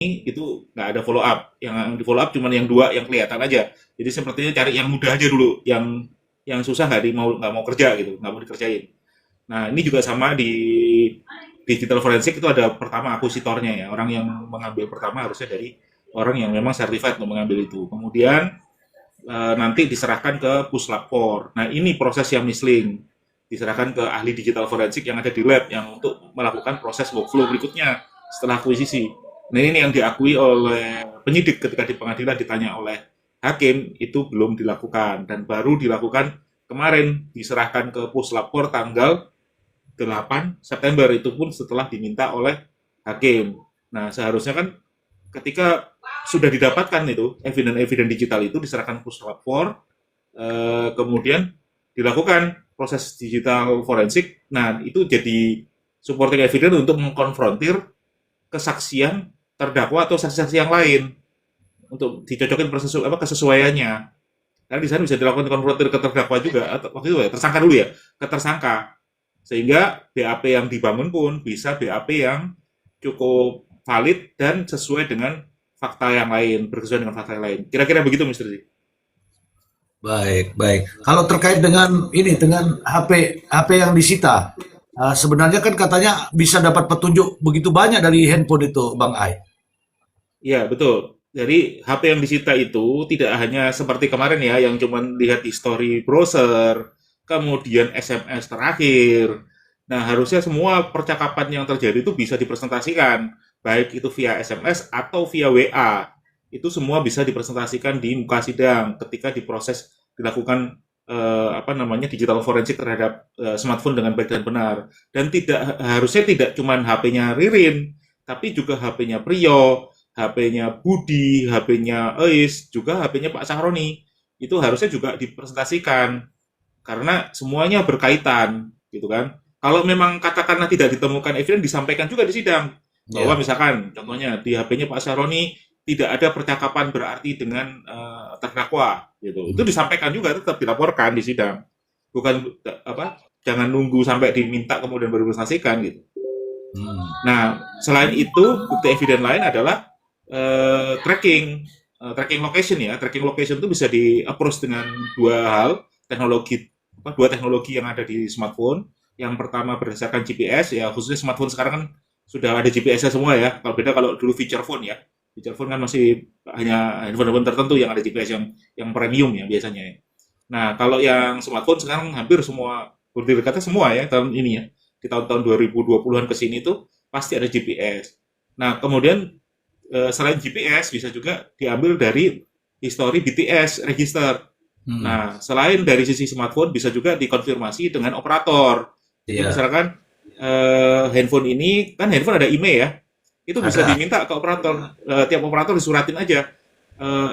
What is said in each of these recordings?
itu nggak ada follow up. Yang di follow up cuma yang dua yang kelihatan aja. Jadi sepertinya cari yang mudah aja dulu, yang susah nggak mau kerja gitu, nggak mau dikerjain. Nah ini juga sama di digital forensik itu ada pertama akuisitornya ya, orang yang mengambil pertama harusnya dari orang yang memang certified untuk mengambil itu. Kemudian nanti diserahkan ke puslap 4. Nah ini proses yang misling, diserahkan ke ahli digital forensik yang ada di lab yang untuk melakukan proses workflow berikutnya setelah akuisisi. Nah ini yang diakui oleh penyidik ketika di pengadilan ditanya oleh hakim itu belum dilakukan dan baru dilakukan kemarin diserahkan ke puslap 4 tanggal 8 September itu pun setelah diminta oleh hakim. Nah seharusnya kan ketika sudah didapatkan itu evidence digital itu diserahkan puslap 4, kemudian dilakukan proses digital forensik. Nah itu jadi supporting evidence untuk mengkonfrontir kesaksian terdakwa atau saksi-saksi yang lain untuk dicocokin proses kesesuaiannya. Karena di sana bisa dilakukan konfrontir ke terdakwa juga atau waktu itu ya tersangka dulu ya, ke tersangka. Sehingga BAP yang dibangun pun bisa BAP yang cukup valid dan sesuai dengan fakta yang lain, berkesesuaian dengan fakta yang lain. Kira-kira begitu, Mr. Z. Baik, baik. Kalau terkait dengan ini, dengan HP yang disita, sebenarnya kan katanya bisa dapat petunjuk begitu banyak dari handphone itu, Bang Ai. Iya, betul. Jadi HP yang disita itu tidak hanya seperti kemarin ya, yang cuma lihat history browser, kemudian SMS terakhir. Nah, harusnya semua percakapan yang terjadi itu bisa dipresentasikan, baik itu via SMS atau via WA. Itu semua bisa dipresentasikan di muka sidang ketika diproses dilakukan digital forensik terhadap smartphone dengan baik dan benar. Dan harusnya tidak cuma HP-nya Ririn, tapi juga HP-nya Priyo, HP-nya Budi, HP-nya Eis, juga HP-nya Pak Sahroni. Itu harusnya juga dipresentasikan karena semuanya berkaitan gitu kan. Kalau memang katakanlah tidak ditemukan evidence disampaikan juga di sidang bahwa misalkan contohnya di HP-nya Pak Sahroni tidak ada percakapan berarti dengan terdakwa gitu. Itu disampaikan juga, tetap dilaporkan di sidang. Bukan jangan nunggu sampai diminta kemudian baru dipresentasikan gitu. Nah, selain itu bukti evidence lain adalah tracking location ya. Tracking location itu bisa di-approach dengan dua teknologi yang ada di smartphone. Yang pertama berdasarkan GPS ya, khususnya smartphone sekarang kan sudah ada GPS-nya semua ya. Kalau beda kalau dulu feature phone ya. Feature phone kan masih hanya handphone tertentu yang ada GPS yang premium ya biasanya. Nah, kalau yang smartphone sekarang hampir semua, berdiri kata semua ya tahun ini ya. Di tahun-tahun 2020-an ke sini tuh pasti ada GPS. Nah, kemudian selain GPS bisa juga diambil dari history BTS register. Nah, selain dari sisi smartphone bisa juga dikonfirmasi dengan operator. Jadi misalkan handphone ini kan handphone ada IMEI ya. Itu bisa diminta ke operator, tiap operator disuratin aja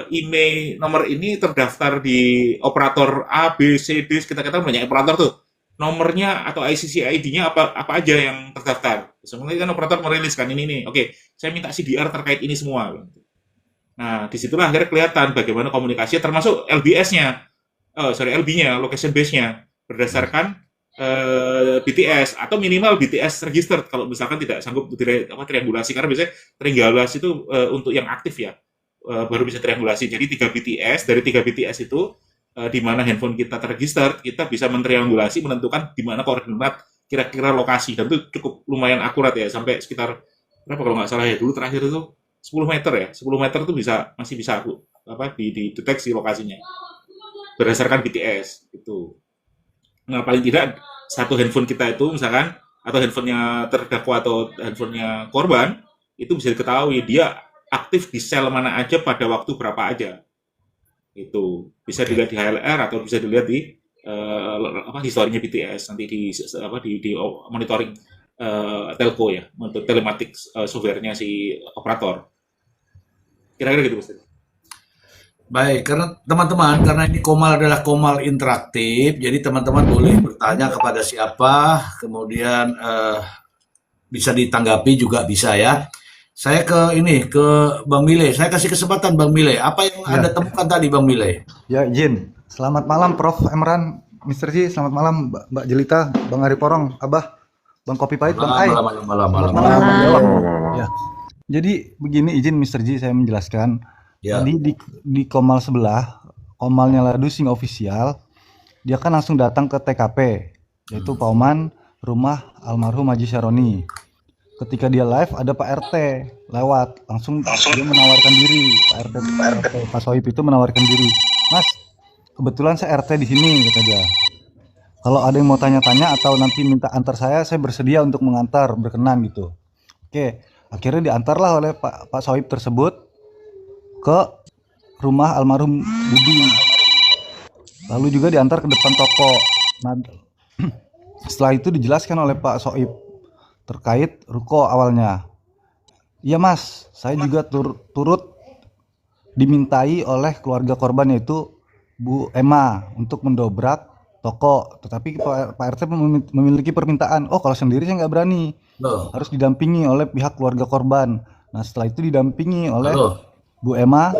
IMEI nomor ini terdaftar di operator A, B, C, D, kita banyak operator tuh. Nomornya atau ICC ID-nya apa aja yang terdaftar. Sebenarnya kan operator merilis kan ini nih. Oke, saya minta CDR terkait ini semua. Nah, disitulah akhirnya kelihatan bagaimana komunikasinya termasuk LBS-nya. LB-nya, location base-nya berdasarkan BTS atau minimal BTS registered kalau misalkan tidak sanggup triangulasi, karena biasanya triangulasi itu untuk yang aktif ya, baru bisa triangulasi. Jadi 3 BTS, dari 3 BTS itu di mana handphone kita terregister, kita bisa mentriangulasi menentukan di mana koordinat kira-kira lokasi, dan itu cukup lumayan akurat ya, sampai sekitar berapa kalau nggak salah ya, dulu terakhir itu 10 meter ya, 10 meter itu masih bisa dideteksi lokasinya berdasarkan BTS itu. Nah, paling tidak satu handphone kita itu misalkan, atau handphonenya terdakwa atau handphonenya korban, itu bisa diketahui dia aktif di sel mana aja pada waktu berapa aja. Itu bisa dilihat di HLR atau bisa dilihat di historinya BTS nanti di monitoring telco ya, untuk telematics softwarenya si operator. Kira-kira gitu, Mas. Baik, karena teman-teman, karena ini Komal adalah Komal interaktif, jadi teman-teman boleh bertanya kepada siapa, kemudian bisa ditanggapi juga bisa ya. Saya ke Bang Mile. Saya kasih kesempatan Bang Mile. Apa yang Anda temukan tadi, Bang Mile? Ya, izin. Selamat malam Prof. Emran, Mr. Z. Selamat malam Mbak Jelita, Bang Ari Porong, Abah, Bang Kopi Pahit, Bang Ai. Malam. Selamat malam. Ya. Jadi begini, izin Mr. Ji saya menjelaskan. Ya. Tadi di Komal sebelah, Komalnya Ladu Sing official, dia kan langsung datang ke TKP, yaitu Pauman rumah almarhum Haji Syaroni. Ketika dia live ada Pak RT lewat, langsung dia menawarkan diri. Pak Sohib itu menawarkan diri. Mas, kebetulan saya RT di sini, kata dia. Kalau ada yang mau tanya-tanya atau nanti minta antar saya bersedia untuk mengantar, berkenan gitu. Oke, akhirnya diantarlah oleh Pak Sohib tersebut ke rumah almarhum Budi. Lalu juga diantar ke depan toko. Nah, setelah itu dijelaskan oleh Pak Sohib terkait ruko awalnya. Iya mas, saya juga turut dimintai oleh keluarga korban yaitu Bu Emma untuk mendobrak toko. Tetapi Pak RT memiliki permintaan, oh kalau sendiri saya nggak berani, Loh, harus didampingi oleh pihak keluarga korban. Nah setelah itu didampingi oleh halo. Bu Emma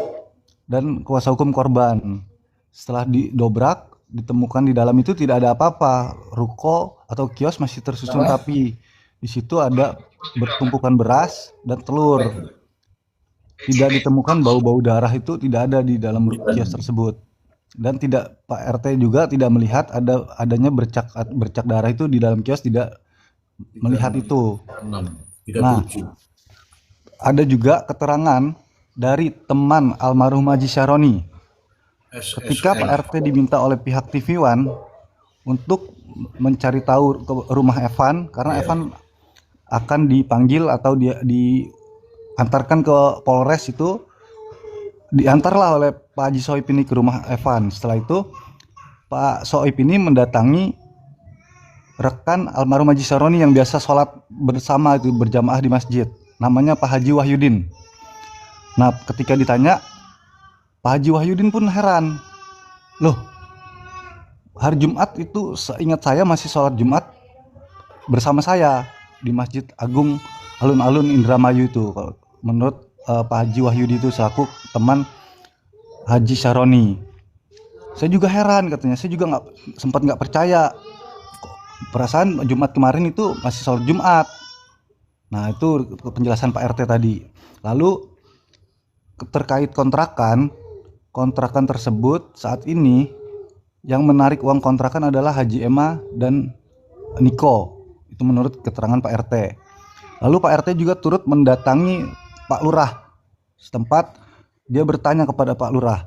dan kuasa hukum korban. Setelah didobrak, ditemukan di dalam itu tidak ada apa-apa. Ruko atau kios masih tersusun rapi. Di situ ada bertumpukan beras dan telur. Tidak ditemukan bau-bau darah, itu tidak ada di dalam kios tersebut. Dan tidak, Pak RT juga tidak melihat adanya bercak darah itu di dalam kios, tidak melihat itu. 6, Nah, 37. ada juga keterangan dari teman almarhum Haji Syaroni. Ketika Pak RT diminta oleh pihak TV One untuk mencari tahu ke rumah Evan, karena Evan akan dipanggil atau diantarkan ke Polres, itu diantarlah oleh Pak Haji Sohib ini ke rumah Evan. Setelah itu Pak Sohib ini mendatangi rekan almarhum Haji Syaroni yang biasa sholat bersama itu berjamaah di masjid, namanya Pak Haji Wahyudin. Nah ketika ditanya, Pak Haji Wahyudin pun heran, loh hari Jumat itu seingat saya masih sholat Jumat bersama saya di Masjid Agung Alun-Alun Indramayu itu. Menurut Pak Haji Wahyudi itu selaku teman Haji Syaroni. Saya juga heran, katanya, saya juga sempat nggak percaya. Perasaan Jumat kemarin itu masih sholat Jumat. Nah itu penjelasan Pak RT tadi. Lalu terkait kontrakan tersebut saat ini yang menarik uang kontrakan adalah Haji Emma dan Niko. Itu menurut keterangan Pak RT. Lalu Pak RT juga turut mendatangi Pak Lurah setempat. Dia bertanya kepada Pak Lurah,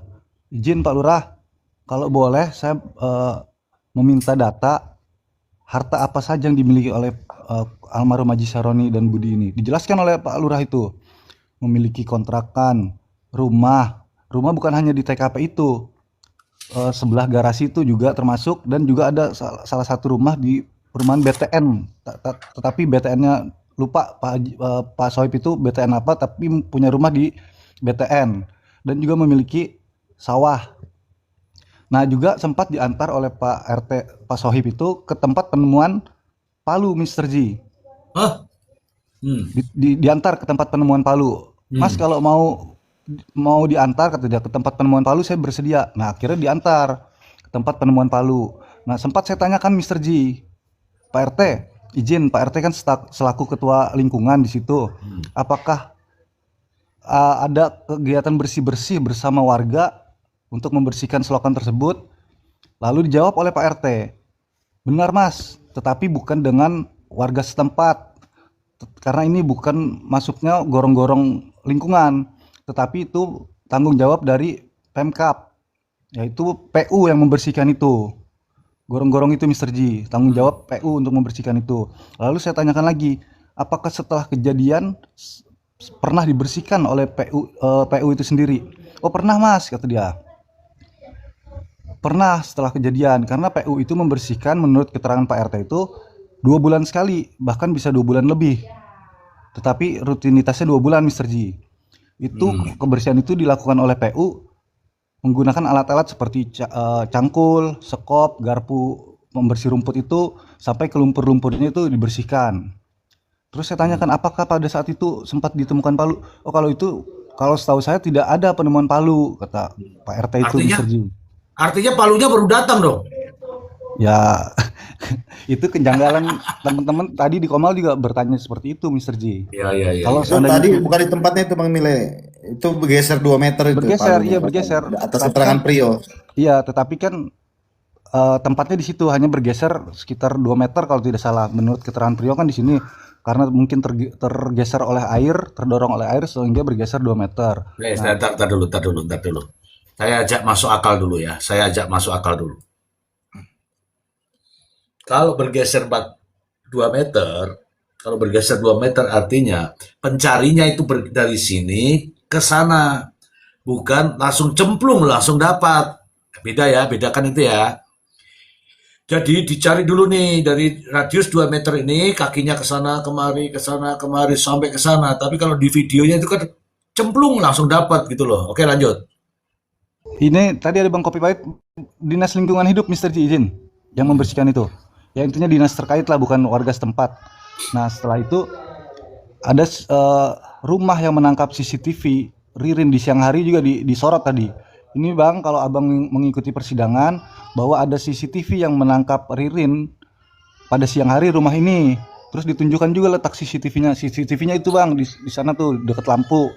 izin Pak Lurah, kalau boleh saya meminta data harta apa saja yang dimiliki oleh almarhum Haji Syaroni dan Budi ini. Dijelaskan oleh Pak Lurah itu, memiliki kontrakan, rumah bukan hanya di TKP itu, sebelah garasi itu juga termasuk, dan juga ada salah satu rumah di perumahan BTN, tetapi BTN-nya lupa Pak Sohib itu BTN apa, tapi punya rumah di BTN dan juga memiliki sawah. Nah juga sempat diantar oleh Pak RT Pak Sohib itu ke tempat penemuan Palu, Mr. Ji. Hah? Diantar ke tempat penemuan Palu. Mas kalau mau diantar, kata dia, ke tempat penemuan Palu saya bersedia. Nah akhirnya diantar ke tempat penemuan Palu. Nah sempat saya tanyakan Mr. Ji, Pak RT, izin, Pak RT kan selaku ketua lingkungan di situ, apakah ada kegiatan bersih-bersih bersama warga untuk membersihkan selokan tersebut? Lalu dijawab oleh Pak RT, benar mas, tetapi bukan dengan warga setempat, karena ini bukan masuknya gorong-gorong lingkungan, tetapi itu tanggung jawab dari Pemkab, yaitu PU yang membersihkan itu. Gorong-gorong itu Mr. Ji, tanggung jawab PU untuk membersihkan itu. Lalu saya tanyakan lagi, apakah setelah kejadian pernah dibersihkan oleh PU itu sendiri? Oh pernah mas, kata dia. Pernah setelah kejadian, karena PU itu membersihkan menurut keterangan Pak RT itu 2 bulan sekali, bahkan bisa 2 bulan lebih. Tetapi rutinitasnya 2 bulan Mr. Ji. Itu kebersihan itu dilakukan oleh PU menggunakan alat-alat seperti cangkul, sekop, garpu pembersih rumput itu, sampai ke lumpur-lumpurnya itu dibersihkan. Terus saya tanyakan, apakah pada saat itu sempat ditemukan Palu? Oh kalau setahu saya tidak ada penemuan Palu, kata Pak RT itu, Mr. Ji. Artinya Palunya baru datang dong. Ya Itu kejanggalan teman-teman tadi di Komal juga bertanya seperti itu, Mister J. Iya, iya, iya, Kalau iya. Oh, seandainya tadi bukan di tempatnya itu Bang Mile. Itu bergeser 2 meter itu bergeser, palunya. iya bergeser. Atas Tapi kan, keterangan Prio. iya, tetapi kan tempatnya di situ hanya bergeser sekitar 2 meter kalau tidak salah. Menurut keterangan Prio kan di sini karena mungkin tergeser oleh air, terdorong oleh air sehingga bergeser 2 meter. Nah, Ntar dulu. Saya ajak masuk akal dulu ya. Kalau bergeser 2 meter, kalau bergeser 2 meter artinya pencarinya itu dari sini ke sana. Bukan langsung cemplung, langsung dapat. Beda ya, bedakan itu ya. Jadi dicari dulu nih dari radius 2 meter ini kakinya ke sana kemari sampai ke sana. Tapi kalau di videonya itu kan cemplung langsung dapat gitu loh. Oke, lanjut. ini tadi ada Bang Kopi Pahit, Dinas Lingkungan Hidup Mister J izin yang membersihkan itu. Ya intinya dinas terkait lah, bukan warga setempat. Nah setelah itu ada rumah yang menangkap CCTV Ririn di siang hari juga disorot tadi. Ini Bang, kalau Abang mengikuti persidangan bahwa ada CCTV yang menangkap Ririn pada siang hari rumah ini. Terus ditunjukkan juga letak CCTV-nya. CCTV-nya itu Bang di sana tuh dekat lampu.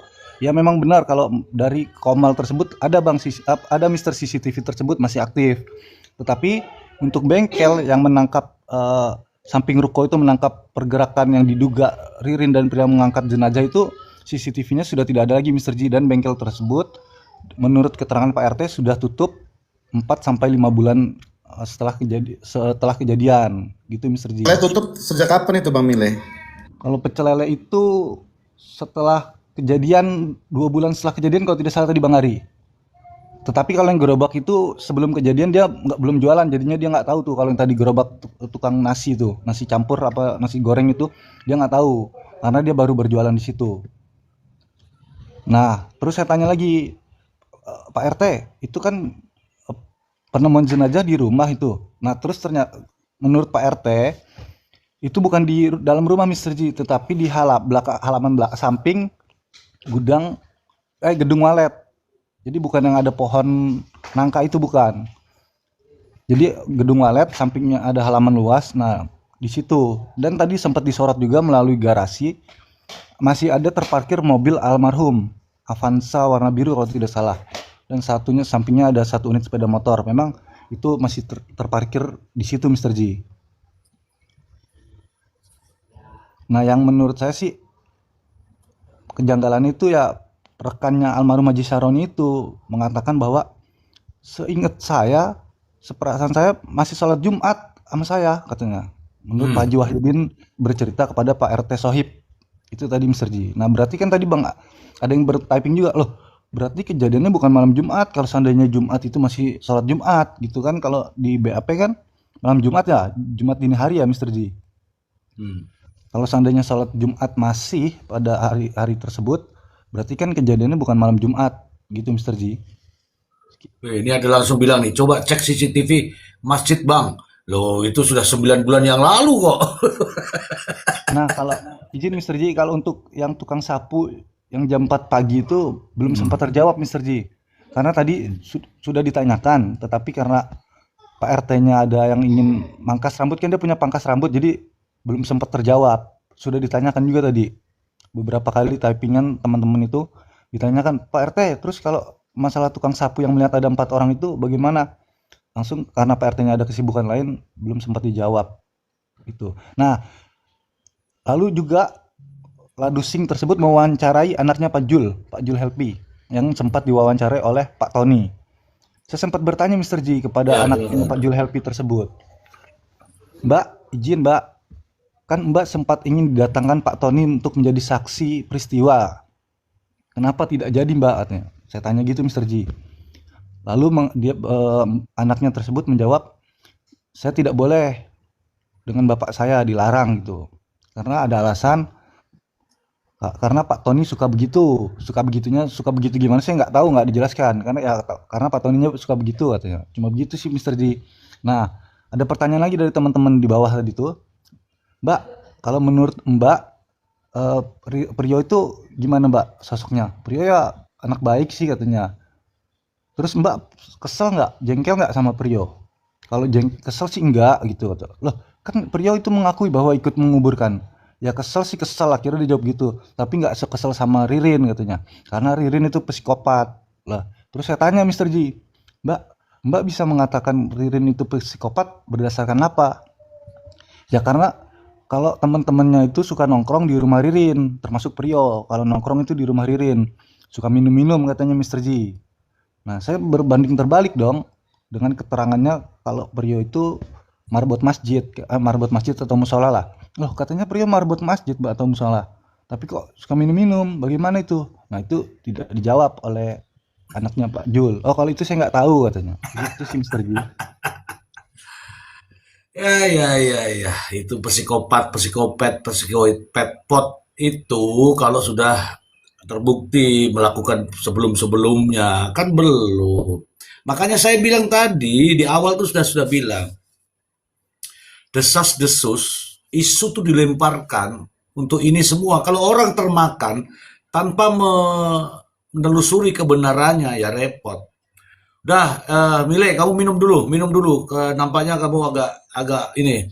Ya memang benar kalau dari Komal tersebut ada Bang, ada Mister CCTV tersebut masih aktif. Tetapi untuk bengkel yang menangkap samping ruko itu menangkap pergerakan yang diduga Ririn dan pria mengangkat jenazah itu, CCTV-nya sudah tidak ada lagi Mister J, dan bengkel tersebut menurut keterangan Pak RT sudah tutup 4 sampai 5 bulan setelah kejadian gitu Mister J. Mile tutup sejak kapan itu Bang Mile? Kalau pecel lele itu setelah kejadian 2 bulan setelah kejadian kalau tidak salah tadi Bang Ari. Tetapi kalau yang gerobak itu sebelum kejadian dia belum jualan, jadinya dia nggak tahu tuh kalau yang tadi gerobak tukang nasi itu, nasi campur apa nasi goreng itu dia nggak tahu karena dia baru berjualan di situ. Nah terus saya tanya lagi, Pak RT itu kan penemuan jenazah di rumah itu. Nah terus ternyata menurut Pak RT itu bukan di dalam rumah Mister J, tetapi di halaman belakang samping gedung walet. Jadi bukan yang ada pohon nangka itu, bukan. Jadi gedung walet sampingnya ada halaman luas. Nah di situ, dan tadi sempat disorot juga melalui garasi masih ada terparkir mobil almarhum Avanza warna biru kalau tidak salah, dan satunya sampingnya ada 1 unit sepeda motor. Memang itu masih terparkir di situ Mister J. Nah yang menurut saya sih kejanggalan itu ya rekannya almarhum Haji Syaroni itu mengatakan bahwa seingat saya, seperasaan saya masih sholat Jumat sama saya katanya. Menurut Pak Haji Wahyudin bercerita kepada Pak RT Sohib itu tadi Mister J. Nah berarti kan tadi Bang ada yang bertyping juga loh. Berarti kejadiannya bukan malam Jumat. Kalau seandainya Jumat itu masih sholat Jumat gitu kan. Kalau di BAP kan malam Jumat ya, Jumat dini hari ya Mister J. Kalau seandainya sholat Jumat masih pada hari tersebut, berarti kan kejadiannya bukan malam Jumat gitu Mister J. Ini ada langsung bilang nih, coba cek CCTV masjid Bang. Loh itu sudah 9 bulan yang lalu kok. Nah kalau izin Mister J, kalau untuk yang tukang sapu yang jam 4 pagi itu belum sempat terjawab Mister J. Karena tadi sudah ditanyakan, tetapi karena Pak RT-nya ada yang ingin mangkas rambut, kan dia punya pangkas rambut, jadi belum sempat terjawab. Sudah ditanyakan juga tadi. Beberapa kali typingan teman-teman itu ditanyakan, Pak RT, terus kalau masalah tukang sapu yang melihat ada 4 orang itu bagaimana? Langsung karena Pak RT-nya ada kesibukan lain, belum sempat dijawab. Itu. Nah, lalu juga Ladusing tersebut mewawancarai anaknya Pak Jul Helpi, yang sempat diwawancarai oleh Pak Tony. Saya sempat bertanya Mister J kepada anaknya Pak Jul Helpi tersebut. Mbak, izin Mbak, kan Mbak sempat ingin didatangkan Pak Tony untuk menjadi saksi peristiwa. Kenapa tidak jadi Mbak? Katanya. Saya tanya gitu Mister J. Lalu anaknya tersebut menjawab, saya tidak boleh dengan bapak saya, dilarang gitu. Karena ada alasan, karena Pak Tony suka begitu, suka begitu gimana saya nggak tahu, nggak dijelaskan. Karena Pak Tony-nya suka begitu katanya. Cuma begitu sih Mister J. Nah, ada pertanyaan lagi dari teman-teman di bawah tadi tuh. Mbak, kalau menurut Mbak, Prio itu gimana Mbak sosoknya? Prio ya anak baik sih katanya. Terus Mbak kesel nggak, jengkel nggak sama Prio? Kalau kesel sih enggak gitu. Loh, kan Priyo itu mengakui bahwa ikut menguburkan. Ya kesel sih kesel, akhirnya dia jawab gitu. Tapi nggak sekesel sama Ririn katanya. Karena Ririn itu psikopat. Lah, terus saya tanya Mister Ji, Mbak, Mbak bisa mengatakan Ririn itu psikopat berdasarkan apa? Ya karena kalau teman-temannya itu suka nongkrong di rumah Ririn, termasuk Priyo. Kalau nongkrong itu di rumah Ririn, suka minum-minum katanya Mister Ji. Nah, saya berbanding terbalik dong dengan keterangannya kalau Priyo itu marbot masjid atau musola lah. Loh, katanya Priyo marbot masjid Mbak, atau musola. Tapi kok suka minum-minum, bagaimana itu? Nah, itu tidak dijawab oleh anaknya Pak Jul. Oh, kalau itu saya nggak tahu katanya. Itu sih Mister Ji. Ya, itu psikopat pot itu kalau sudah terbukti melakukan sebelum-sebelumnya kan belum. Makanya saya bilang tadi di awal tuh sudah bilang desas-desus isu tuh dilemparkan untuk ini semua. Kalau orang termakan tanpa menelusuri kebenarannya ya repot. Udah, Mile, kamu minum dulu. Nampaknya kamu agak ini.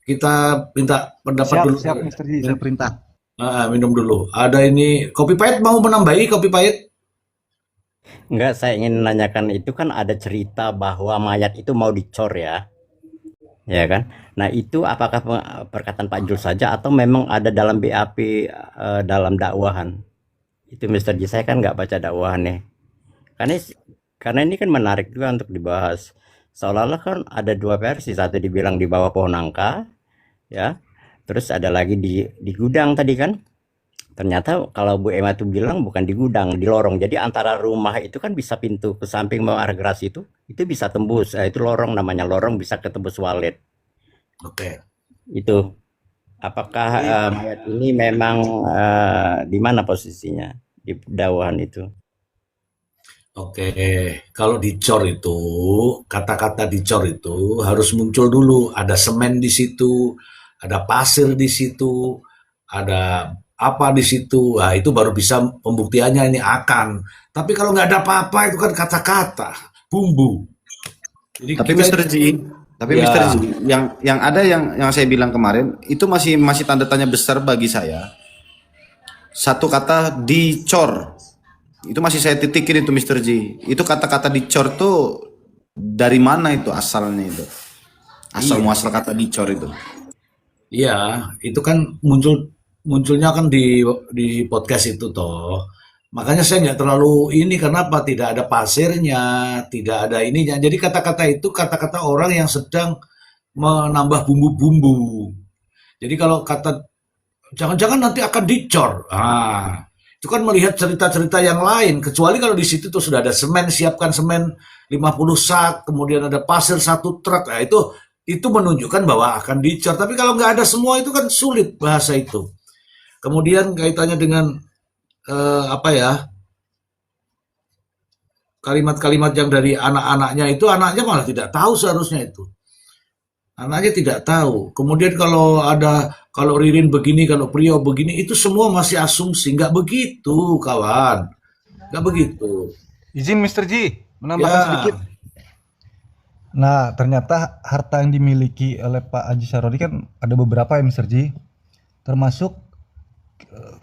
Kita minta pendapat Siap, dulu. siap Mister Ji, saya perintah. Minum dulu. Ada ini kopi pahit, mau menambahi kopi pahit? Enggak, saya ingin menanyakan itu kan ada cerita bahwa mayat itu mau dicor ya kan? Nah itu apakah perkataan Pak Jul saja atau memang ada dalam BAP dalam dakwahan? Itu Mister J, saya kan nggak baca dakwahannya. Karena ini kan menarik juga untuk dibahas. Seolah-olah kan ada dua versi, satu dibilang di bawah pohon nangka, ya. Terus ada lagi di gudang tadi kan. Ternyata kalau Bu Emma itu bilang bukan di gudang, di lorong. Jadi antara rumah itu kan bisa pintu ke samping mau arah garasi itu bisa tembus. Itu lorong, namanya lorong, bisa ketembus walet. Oke. Itu apakah mayat ini memang di mana posisinya di dakwaan itu? Oke, kalau dicor itu, kata-kata dicor itu harus muncul dulu. Ada semen di situ, ada pasir di situ, ada apa di situ. Nah, itu baru bisa pembuktiannya ini akan. Tapi kalau nggak ada apa-apa itu kan kata-kata, bumbu. Jadi Tapi kita Mister Ji, tapi ya, Mister Ji, yang ada yang saya bilang kemarin itu masih tanda tanya besar bagi saya. Satu kata dicor. Itu masih saya titikin itu Mister Ji. Itu kata-kata dicor tuh dari mana itu asalnya itu? Asal iya, muasal kata dicor itu. iya, itu kan munculnya kan di podcast itu toh. Makanya saya nggak terlalu ini, kenapa tidak ada pasirnya, tidak ada ininya. Jadi kata-kata itu kata-kata orang yang sedang menambah bumbu-bumbu. Jadi kalau kata jangan-jangan nanti akan dicor. Itu kan melihat cerita-cerita yang lain. Kecuali kalau di situ tuh sudah ada semen, siapkan semen 50 sak, kemudian ada pasir 1 truk. Nah, itu menunjukkan bahwa akan dicor. Tapi kalau nggak ada semua itu kan sulit bahasa itu. Kemudian kaitannya dengan apa ya? Kalimat-kalimat yang dari anak-anaknya itu, anaknya malah tidak tahu seharusnya itu. Anaknya tidak tahu. Kemudian kalau Ririn begini, kalau Priyo begini, itu semua masih asumsi. Nggak begitu, kawan. Nggak begitu. Izin Mister Ji, menambahkan Ya, sedikit. Nah, ternyata harta yang dimiliki oleh Pak Haji Saroni kan ada beberapa ya Mister Ji, termasuk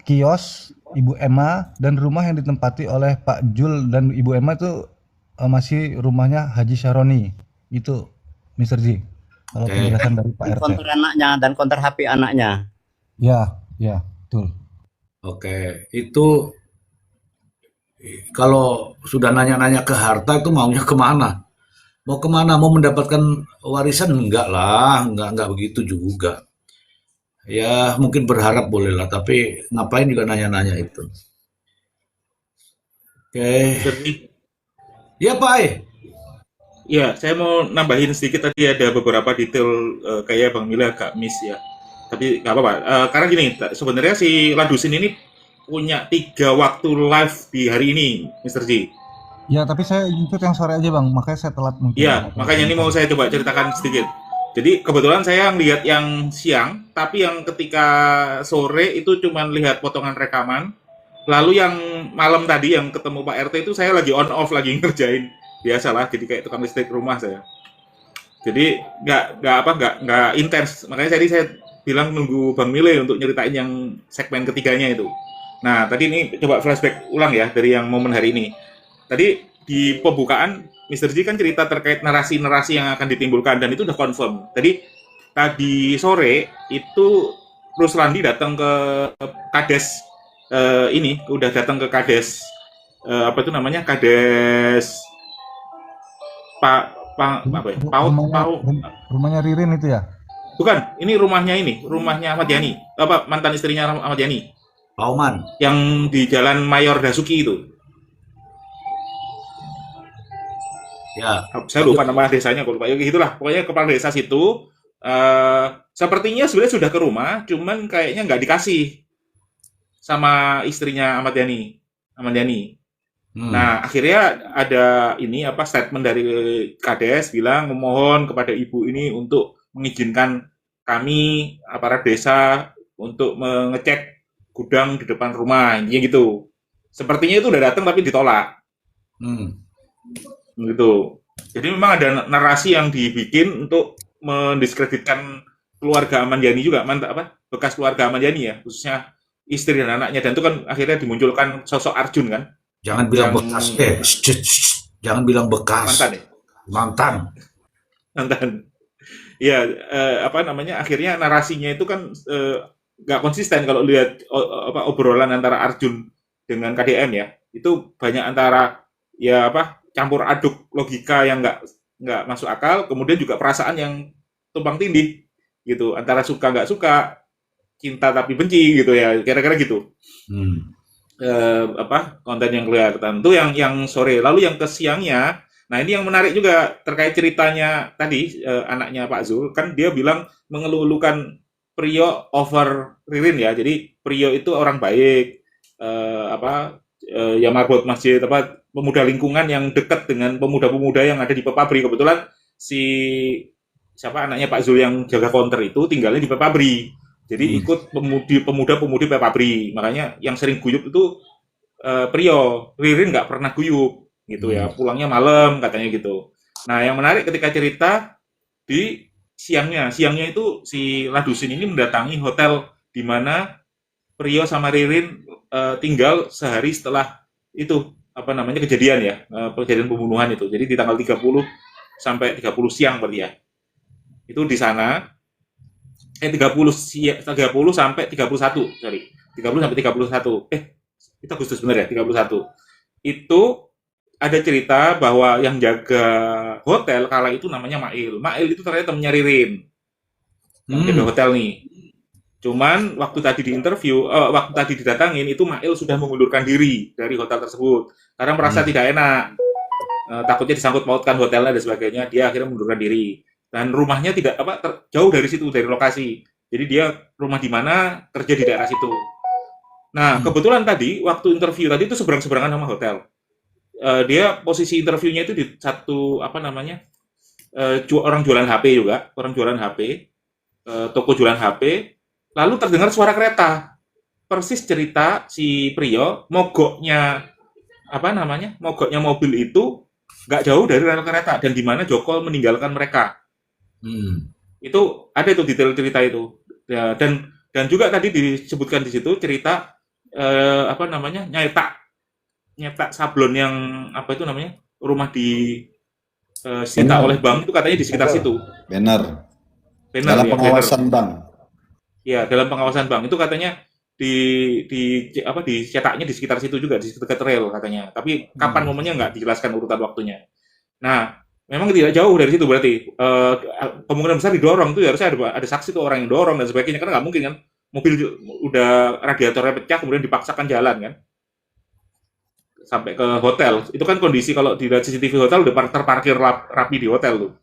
kios Ibu Emma dan rumah yang ditempati oleh Pak Jul dan Ibu Emma itu masih rumahnya Haji Saroni. Itu Mister Ji. Kalau oke. penjelasan dari Pak Dan RT. konter anaknya dan konter HP anaknya. Ya, ya, betul. Oke. Itu kalau sudah nanya-nanya ke harta itu maunya kemana? Mau kemana? Mau mendapatkan warisan? Enggak lah. Enggak begitu juga. Ya, mungkin berharap boleh lah. Tapi ngapain juga nanya-nanya itu. Oke. Mister Ji, Ya, Pak. ya, saya mau nambahin sedikit tadi ada beberapa detail kayak Bang Mila agak miss ya. Tapi nggak apa-apa. Karena gini, sebenarnya si Ladusin ini punya 3 waktu live di hari ini, Mister J. Ya, tapi saya ikut yang sore aja Bang, makanya saya telat mungkin. Iya, makanya ini mau saya coba ceritakan sedikit. Jadi kebetulan saya lihat yang siang, tapi yang ketika sore itu cuma lihat potongan rekaman. Lalu yang malam tadi yang ketemu Pak RT itu saya lagi on off lagi ngerjain biasalah, jadi kayak tukang listrik rumah saya. Jadi nggak intens. Makanya tadi saya bilang nunggu Bang Mile untuk nyeritain yang segmen ketiganya itu. Nah, tadi ini coba flashback ulang ya dari yang momen hari ini. Tadi di pembukaan Mr. G kan cerita terkait narasi-narasi yang akan ditimbulkan dan itu udah confirm. Tadi sore itu Ruslandi datang ke Kades, ini udah datang ke Kades, apa itu namanya, Kades apa ya? Rumahnya rumahnya Ririn itu ya? Bukan, rumahnya Ahmad Yani, apa mantan istrinya Ahmad Yani, Pauman. yang di Jalan Mayor Dasuki itu. Ya. Saya lupa nama desanya, kalau lupa. Ya gitulah, pokoknya kepala desa situ. Sepertinya sebenarnya sudah ke rumah, cuman kayaknya nggak dikasih sama istrinya Ahmad Yani. Nah, akhirnya ada ini apa statement dari Kades bilang memohon kepada ibu ini untuk mengizinkan kami aparat desa untuk mengecek gudang di depan rumah, intinya gitu. Sepertinya itu udah datang tapi ditolak. Gitu. Jadi memang ada narasi yang dibikin untuk mendiskreditkan keluarga Ahmad Yani juga, bekas keluarga Ahmad Yani ya, khususnya istri dan anaknya, dan itu kan akhirnya dimunculkan sosok Arjun kan. Jangan bilang bekas, jangan bilang bekas. Mantan ya? Mantan. Ya, apa namanya, akhirnya narasinya itu kan nggak konsisten kalau lihat obrolan antara Arjun dengan KDM ya. Itu banyak antara ya apa campur aduk logika yang nggak masuk akal, kemudian juga perasaan yang tumpang tindih gitu, antara suka nggak suka, cinta tapi benci gitu ya, kira-kira gitu. Konten yang kelihatan itu yang sore. Lalu yang ke siangnya, nah ini yang menarik juga terkait ceritanya tadi, anaknya Pak Zul kan dia bilang mengeluh-elukan Priyo over Ririn ya. Jadi Priyo itu orang baik, ya marbot masjid, pemuda lingkungan yang dekat dengan pemuda-pemuda yang ada di Pepabri. Kebetulan siapa anaknya Pak Zul yang jaga counter itu tinggalnya di Pepabri. Jadi ikut pemuda-pemudi Pepabri. Makanya yang sering guyup itu Priyo. Ririn nggak pernah guyup gitu ya. Pulangnya malam katanya gitu. Nah, yang menarik ketika cerita di siangnya itu si Ladusin ini mendatangi hotel di mana Priyo sama Ririn tinggal sehari setelah itu kejadian ya, kejadian pembunuhan itu. Jadi di tanggal 30 sampai 30 siang berarti ya. Itu di sana 30 sampai 31, sorry. 30 sampai 31. Itu Agustus benar ya, 31. Itu ada cerita bahwa yang jaga hotel kala itu namanya Mail. Mail itu ternyata temannya Ririn. Yang jaga hotel nih. Cuman waktu tadi didatangin itu Mail sudah mengundurkan diri dari hotel tersebut karena merasa tidak enak. Takutnya disangkut pautkan hotelnya dan sebagainya, dia akhirnya mengundurkan diri. Dan rumahnya tidak jauh dari situ, dari lokasi. Jadi dia rumah di mana, kerja di daerah situ. Nah, kebetulan tadi waktu interview tadi itu seberang-seberangan sama hotel. Dia posisi interviewnya itu di satu orang jualan HP juga, toko jualan HP. Lalu terdengar suara kereta. Persis cerita si Priyo mogoknya mobil itu nggak jauh dari rel kereta dan di mana Joko meninggalkan mereka. Itu ada itu detail cerita itu ya, dan juga tadi disebutkan di situ cerita nyetak sablon yang rumah di sita oleh bank itu katanya di sekitar situ. Benar. Dalam ya, pengawasan bank. Ya, dalam pengawasan bank itu katanya dicetaknya di sekitar situ juga, di dekat rel katanya. Tapi kapan momennya nggak dijelaskan urutan waktunya. Nah, memang tidak jauh dari situ berarti. Kemungkinan besar didorong tuh harusnya ada saksi tuh orang yang dorong dan sebagainya, karena nggak mungkin kan mobil udah radiatornya pecah kemudian dipaksakan jalan kan sampai ke hotel. Itu kan kondisi kalau dilihat CCTV hotel udah terparkir rapi di hotel tuh.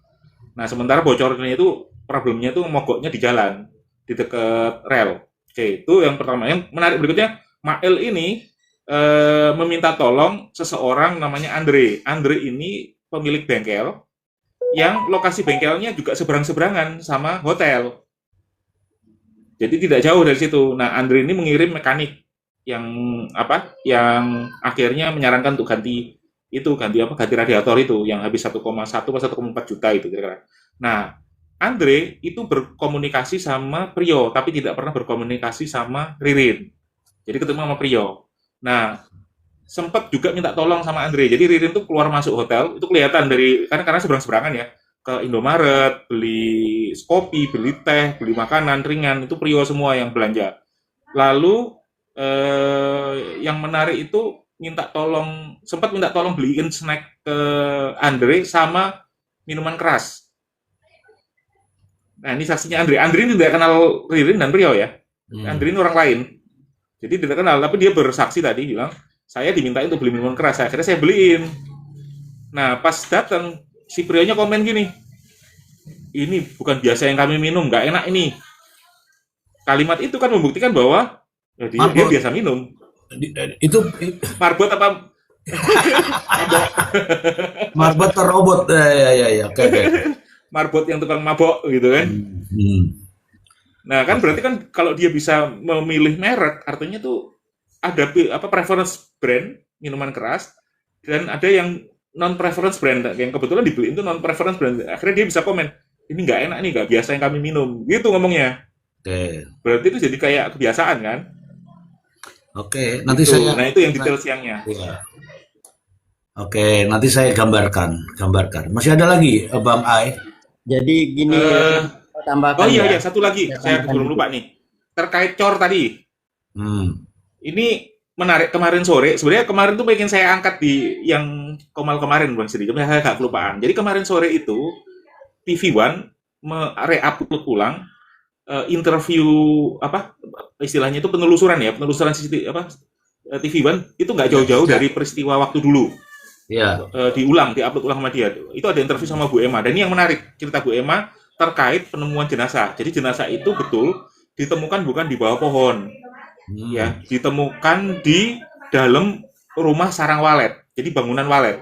Nah, sementara bocornya itu problemnya tuh mogoknya di jalan di dekat rel. Oke, itu yang pertama. Yang menarik berikutnya, Mail ini meminta tolong seseorang namanya Andre. Andre ini pemilik bengkel yang lokasi bengkelnya juga seberang-seberangan sama hotel. Jadi tidak jauh dari situ. Nah, Andre ini mengirim mekanik yang akhirnya menyarankan untuk ganti itu ganti apa, ganti radiator itu yang habis 1,1 atau 1,4 juta itu kira-kira. Nah, Andre itu berkomunikasi sama Prio, tapi tidak pernah berkomunikasi sama Ririn. Jadi ketemu sama Prio. Nah, sempat juga minta tolong sama Andre. Jadi Ririn tuh keluar masuk hotel, itu kelihatan dari karena seberang-seberangan ya, ke Indomaret, beli kopi, beli teh, beli makanan ringan, itu Prio semua yang belanja. Lalu yang menarik itu sempat minta tolong beliin snack ke Andre sama minuman keras. Nah, ini saksinya Andre. Andre ini tidak kenal Ririn dan Prio ya. Andre ini orang lain. Jadi tidak kenal, tapi dia bersaksi tadi bilang, saya diminta untuk beli minuman keras. Akhirnya saya beliin. Nah, pas datang, si Prionya komen gini, ini bukan biasa yang kami minum, nggak enak ini. Kalimat itu kan membuktikan bahwa ya, dia biasa minum. Itu Marbot apa? marbot atau robot? Ya. Oke. Marbot yang tukang mabok gitu kan. Nah, kan berarti kan kalau dia bisa memilih merek, artinya tuh ada apa preference brand minuman keras dan ada yang non preference brand yang kebetulan dibeliin itu non preference brand. Akhirnya dia bisa komen, ini nggak enak nih, nggak biasa yang kami minum. Gitu ngomongnya. Oke. Berarti itu jadi kayak kebiasaan kan? Oke, nanti Itu. saya. Nah, itu yang detail siangnya. Ya. Oke, nanti saya gambarkan. Masih ada lagi, Bang Ai? Jadi gini, tambahkan Oh iya, ya. satu lagi. Saya belum lupa nih. Terkait cor tadi. Ini menarik kemarin sore. Sebenarnya kemarin tuh pengen saya angkat di yang Komal kemarin, Bang Sri. Tapi saya agak kelupaan. Jadi kemarin sore itu, TV One re-upload ulang interview apa istilahnya itu penelusuran CCTV apa TV One itu nggak jauh-jauh dari peristiwa waktu dulu. Iya. Diupload ulang sama dia. Itu ada interview sama Bu Emma. Dan ini yang menarik, cerita Bu Emma terkait penemuan jenazah. Jadi jenazah itu betul ditemukan bukan di bawah pohon. Ya, ditemukan di dalam rumah sarang walet. Jadi bangunan walet.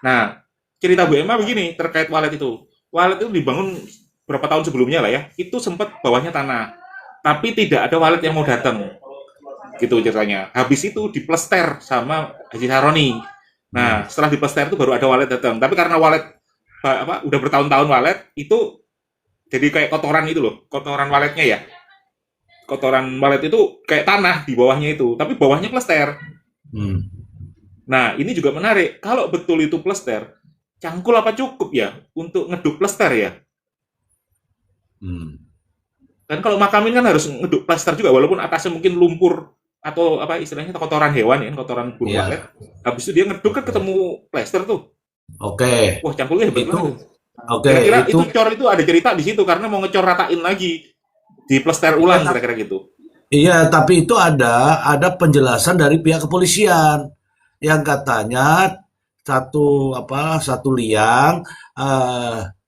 Nah, cerita Bu Emma begini terkait walet itu. Walet itu dibangun berapa tahun sebelumnya lah ya. Itu sempat bawahnya tanah. Tapi tidak ada walet yang mau datang. Gitu ceritanya. Habis itu diplester sama Haji Saroni. Nah, setelah diplester itu baru ada walet datang. Tapi karena walet udah bertahun-tahun walet itu jadi kayak kotoran itu loh, kotoran waletnya ya. Kotoran walet itu kayak tanah di bawahnya itu, tapi bawahnya plester. Nah, ini juga menarik. Kalau betul itu plester, cangkul apa cukup ya untuk ngeduk plester ya? Kan kalau makamin kan harus ngeduk plester juga, walaupun atasnya mungkin lumpur atau apa istilahnya kotoran hewan ya, kotoran burung walet. Habis itu dia ngeduk kan ketemu plester tuh. Oke. Wah, cangkulnya hebat banget. Oke, Kira-kira itu cor itu ada cerita di situ karena mau ngecor ratain lagi di plester ulang kira-kira gitu. Iya, tapi itu ada penjelasan dari pihak kepolisian yang katanya satu liang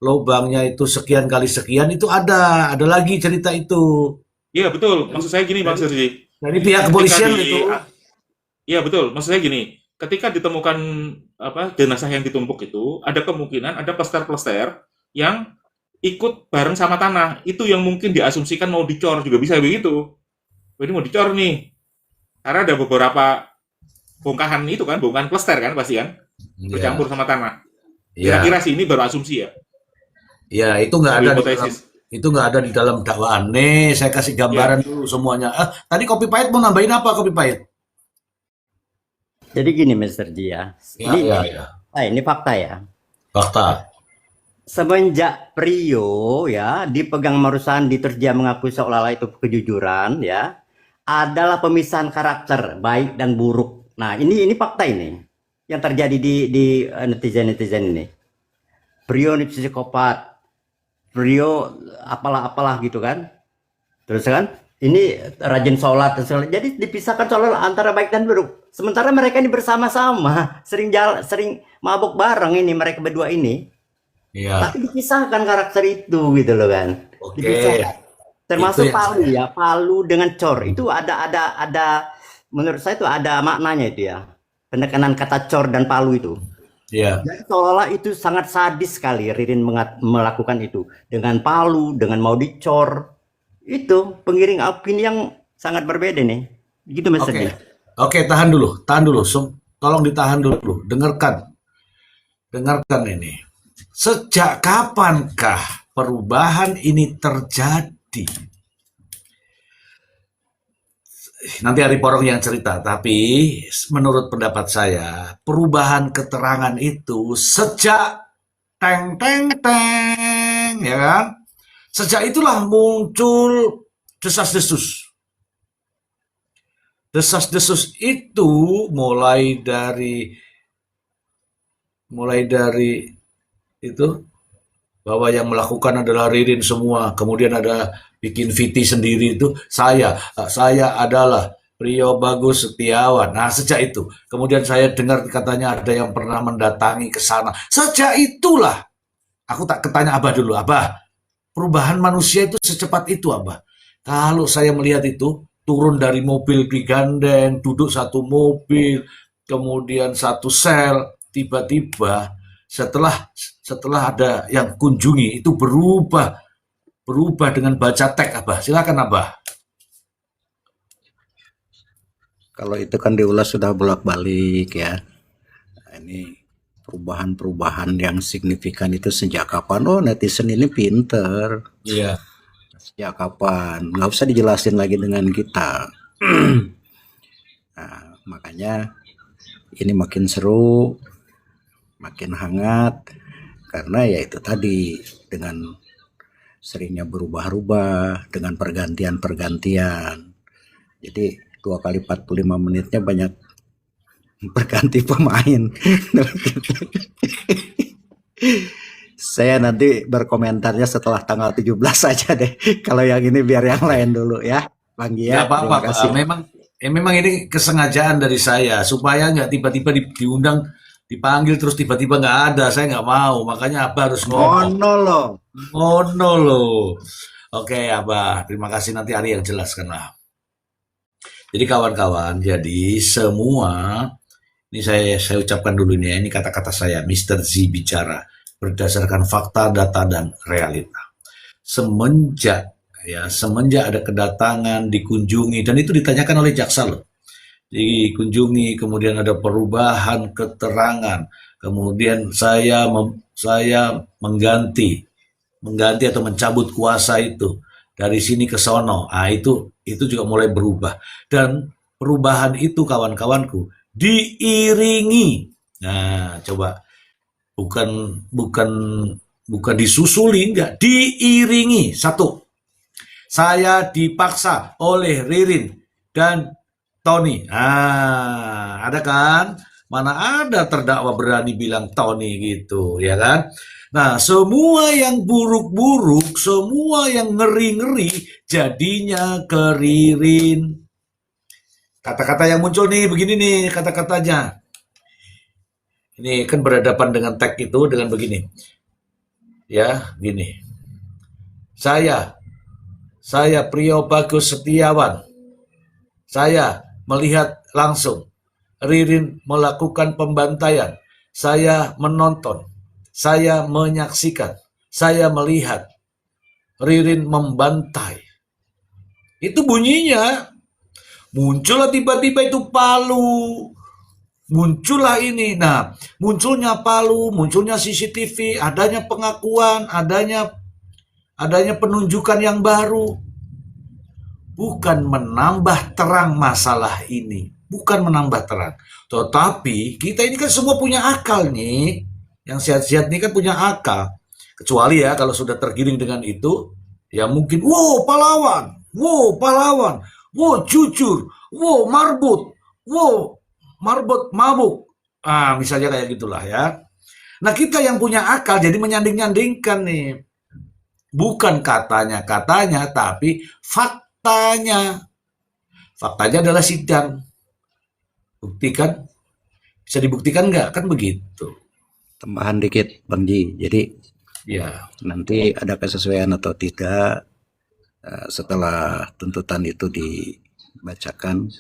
lubangnya itu sekian kali sekian itu ada lagi cerita itu. Iya betul, maksud saya gini Bang Sergi. Dari pihak kepolisian itu. Iya betul, maksud saya gini. Ketika ditemukan jenazah yang ditumpuk itu, ada kemungkinan ada plester-plester yang ikut bareng sama tanah. Itu yang mungkin diasumsikan mau dicor juga bisa begitu. Ini mau dicor nih. Karena ada beberapa bongkahan itu kan, bongkahan plester kan pasti kan, bercampur sama tanah. Kira-kira sih ini baru asumsi ya. Ya, itu nggak ada di dalam dakwaan. Nih, saya kasih gambaran dulu semuanya. Tadi Kopi Pahit mau nambahin apa Kopi Pahit? Jadi gini, Mr. Ji ya. Ini fakta ya. Fakta. Semenjak Prio ya dipegang Marusandi terus dia mengaku seolah-olah itu kejujuran ya, adalah pemisahan karakter baik dan buruk. Nah, ini fakta ini yang terjadi di netizen ini. Prio ini psikopat. Prio apalah gitu kan. Terus kan ini rajin sholat dan segala. Jadi dipisahkan sholat antara baik dan buruk. Sementara mereka ini bersama-sama, sering mabuk bareng ini mereka berdua ini. Iya. Tapi dipisahkan karakter itu gitu loh kan. Oke. Dipisahkan. Termasuk Palu ya, Palu dengan cor itu ada menurut saya itu ada maknanya itu ya. Penekanan kata cor dan Palu itu. Iya. Jadi seolah-olah itu sangat sadis sekali Ririn melakukan itu dengan Palu, dengan mau dicor. Itu pengiring opini yang sangat berbeda nih. Gitu Mas. Oke, tahan dulu. tolong ditahan dulu, dengarkan ini. Sejak kapankah perubahan ini terjadi? Nanti Ari Porong yang cerita, tapi menurut pendapat saya, perubahan keterangan itu sejak teng teng teng, ya kan? Sejak itulah muncul desas-desus. Desas-desus itu mulai dari itu bahwa yang melakukan adalah Ririn semua, kemudian ada bikin VT sendiri itu saya adalah Priyo Bagus Setiawan. Nah, sejak itu kemudian saya dengar katanya ada yang pernah mendatangi ke sana. Sejak itulah aku tak ketanya Abah dulu, Abah, perubahan manusia itu secepat itu, Abah. Kalau saya melihat itu turun dari mobil digandeng, duduk satu mobil, kemudian satu sel, tiba-tiba setelah ada yang kunjungi itu berubah dengan baca teks, Abah. Silakan, Abah. Kalau itu kan diulas sudah bolak-balik ya. Nah, ini perubahan-perubahan yang signifikan itu sejak kapan? Oh, netizen ini pinter. Iya. Sejak kapan? Nggak usah dijelasin lagi dengan kita. Nah, makanya ini makin seru, makin hangat, karena ya itu tadi, dengan seringnya berubah-ubah, dengan pergantian-pergantian. Jadi 2 kali 45 menitnya banyak berganti pemain. Saya nanti berkomentarnya setelah tanggal 17 saja deh. Kalau yang ini biar yang lain dulu ya, Bang Gia. Nggak apa-apa, Terima Pak. kasih. Memang ini kesengajaan dari saya supaya nggak tiba-tiba diundang, dipanggil terus tiba-tiba nggak ada. Saya nggak mau, makanya Abah harus ngomong. Ngono loh. Ngono loh. Oke, Abah. Terima kasih, nanti Ari yang jelaskan lah. Jadi kawan-kawan, jadi semua ini saya ucapkan dulu ini kata-kata saya, Mr. Z bicara berdasarkan fakta, data, dan realita. Semenjak ada kedatangan, dikunjungi, dan itu ditanyakan oleh jaksa loh. Dikunjungi, kemudian ada perubahan keterangan, kemudian saya mengganti atau mencabut kuasa itu dari sini ke sono. Ah, itu juga mulai berubah, dan perubahan itu kawan-kawanku diiringi. Nah, coba bukan disusuli, enggak, diiringi. Satu, saya dipaksa oleh Ririn dan Tony. Ah, ada kan? Mana ada terdakwa berani bilang Tony gitu, ya kan? Nah, semua yang buruk-buruk, semua yang ngeri-ngeri, jadinya ke Ririn. Kata-kata yang muncul nih, begini nih kata-katanya. Ini kan berhadapan dengan tag itu dengan begini. Ya, gini. Saya Priyo Bagus Setiawan. Saya melihat langsung Ririn melakukan pembantaian. Saya menonton. Saya menyaksikan, saya melihat Ririn membantai. Itu bunyinya. Muncullah tiba-tiba itu palu. Muncullah ini. Nah, munculnya palu, munculnya CCTV, adanya pengakuan, adanya penunjukan yang baru. Bukan menambah terang masalah ini. Bukan menambah terang. Tetapi kita ini kan semua punya akal nih. Yang sehat-sehat ini kan punya akal. Kecuali ya kalau sudah tergiring dengan itu, ya mungkin, wow pahlawan, wow jujur, wow marbot mabuk. Ah, misalnya kayak gitulah ya. Nah, kita yang punya akal jadi menyanding-nyandingkan nih. Bukan katanya, tapi faktanya. Faktanya adalah sidang. Buktikan, bisa dibuktikan nggak? Kan begitu. Tambahan dikit Bang Ji. Jadi Ya. nanti ada kesesuaian atau tidak setelah tuntutan itu dibacakan.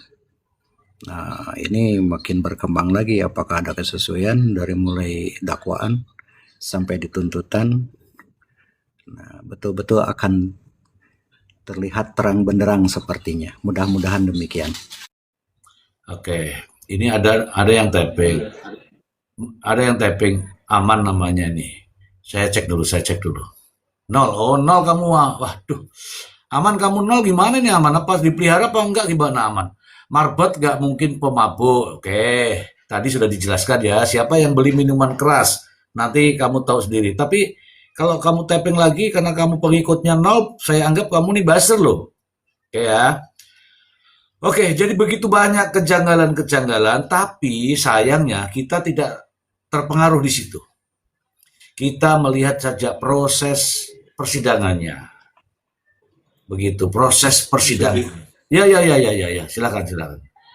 Nah, ini makin berkembang lagi apakah ada kesesuaian dari mulai dakwaan sampai dituntutan. Nah, betul-betul akan terlihat terang benderang sepertinya. Mudah-mudahan demikian. Oke, Ini ada yang tapping. Ada yang tapping aman namanya nih. Saya cek dulu. Nol. Oh, nol kamu. Waduh. Aman kamu nol gimana nih aman? Apa dipelihara apa enggak gimana aman? Marbot nggak mungkin pemabuk. Oke. Tadi sudah dijelaskan ya. Siapa yang beli minuman keras? Nanti kamu tahu sendiri. Tapi kalau kamu tapping lagi karena kamu pengikutnya nol, saya anggap kamu nih buzzer loh. Oke ya. Oke, jadi begitu banyak kejanggalan-kejanggalan, tapi sayangnya kita tidak terpengaruh di situ. Kita melihat saja proses persidangannya. Begitu, proses persidangan. Ya, silakan.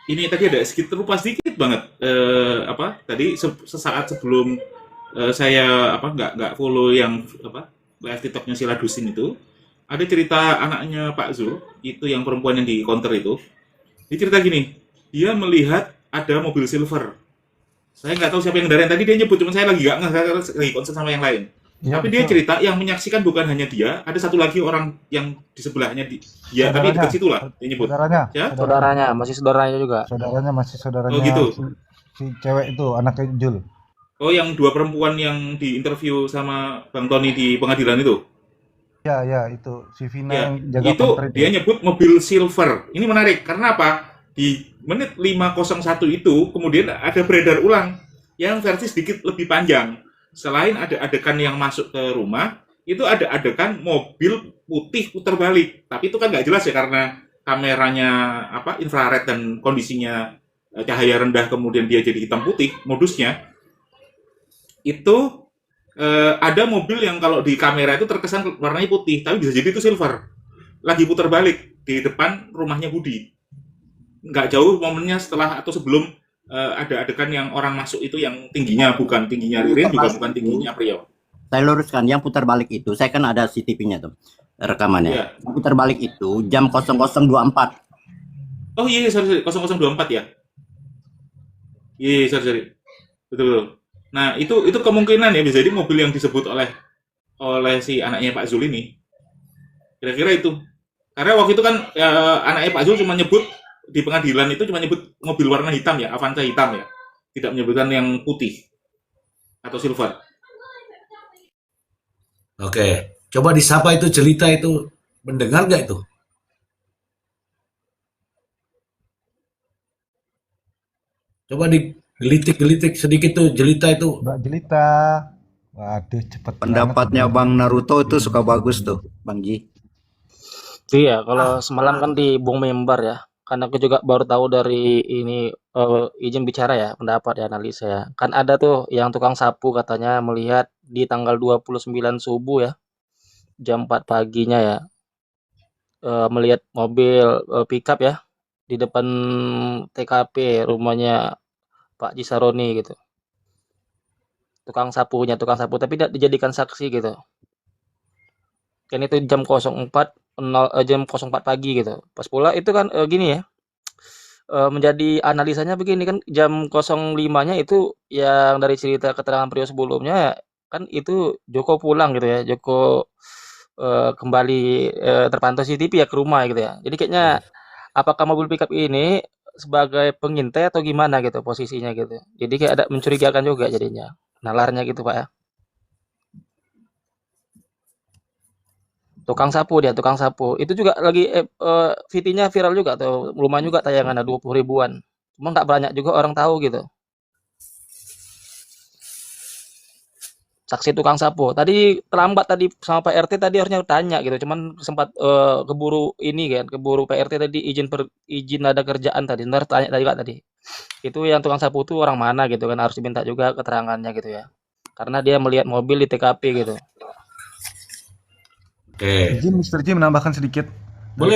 Ini tadi ada lupa sedikit banget. Tadi sesaat sebelum saya nggak follow yang live TikToknya si Ladusin itu, ada cerita anaknya Pak Zul, itu yang perempuan yang di counter itu. Dia cerita gini, dia melihat ada mobil silver. Saya nggak tahu siapa yang ngendarain tadi, dia nyebut, cuma saya lagi nggak lagi konsen sama yang lain. Iya, Tapi dia betul. cerita yang menyaksikan bukan hanya dia, ada satu lagi orang yang di sebelahnya dia, tapi Saudaranya, dekat situ lah dia nyebut. saudaranya, Ya? Saudaranya, masih saudaranya juga. saudaranya masih saudaranya Oh gitu. si cewek itu, anaknya Jul. Oh, yang dua perempuan yang diinterview sama Bang Tony di pengadilan itu. Ya, itu si Vina Ya, yang jaga itu counter itu. dia nyebut mobil silver. Ini menarik karena apa? Di menit 5:01 itu kemudian ada beredar ulang yang versi sedikit lebih panjang. Selain ada adegan yang masuk ke rumah, itu ada adegan mobil putih putar balik. Tapi itu kan nggak jelas ya karena kameranya infrared dan kondisinya cahaya rendah kemudian dia jadi hitam putih modusnya. Itu ada mobil yang kalau di kamera itu terkesan warnanya putih, tapi bisa jadi itu silver. Lagi putar balik di depan rumahnya Budi. Nggak jauh momennya setelah atau sebelum ada adegan yang orang masuk itu yang tingginya bukan tingginya Ririn, juga bukan tingginya Priyo. Saya luruskan, yang putar balik itu, saya kan ada CCTV-nya tuh, rekamannya. Iya. Yang putar balik itu jam 00.24. Oh iya, sorry, 0024 ya. Iya, sorry. Betul. Nah, itu kemungkinan ya bisa jadi mobil yang disebut oleh si anaknya Pak Zul ini. Kira-kira itu. Karena waktu itu kan anaknya Pak Zul cuma nyebut di pengadilan itu cuma nyebut mobil warna hitam ya, Avanza hitam ya. Tidak menyebutkan yang putih atau silver. Oke, coba disapa itu Jelita itu, mendengar nggak itu? Coba digelitik sedikit tuh Jelita itu. Mbak Jelita. Waduh, cepet Pendapatnya banget. Bang Naruto itu suka bagus tuh, Bang Ji. Iya, kalau semalam kan di Bung Member ya. Karena aku juga baru tahu dari ini izin bicara ya, pendapat ya, analisa ya. Kan ada tuh yang tukang sapu katanya melihat di tanggal 29 subuh ya, jam 4 paginya ya, melihat mobil pickup ya di depan TKP rumahnya Pak Cisaroni gitu. Tukang sapu, tapi tidak dijadikan saksi gitu. Kan itu jam 04 pagi gitu. Pas pula itu kan gini ya, menjadi analisanya begini kan jam 05-nya itu yang dari cerita keterangan Priyo sebelumnya kan itu Joko pulang gitu ya. Joko kembali terpantau CCTV ya ke rumah gitu ya. Jadi kayaknya apakah mobil pickup ini sebagai pengintai atau gimana gitu posisinya gitu. Jadi kayak ada mencurigakan juga jadinya. Nalarnya gitu Pak ya. Tukang sapu dia, tukang sapu. Itu juga lagi VT-nya viral juga tuh. Lumayan juga tayangannya 20 ribuan. Cuma nggak banyak juga orang tahu gitu. Saksi tukang sapu. Tadi terlambat tadi sama Pak RT tadi harusnya tanya gitu. Cuman sempat keburu ini kan, keburu Pak RT tadi izin ada kerjaan tadi. Ntar tanya tadi Kak tadi. Itu yang tukang sapu itu orang mana gitu kan, harus diminta juga keterangannya gitu ya. Karena dia melihat mobil di TKP gitu. Oke. Izin Mr. J menambahkan sedikit Boleh.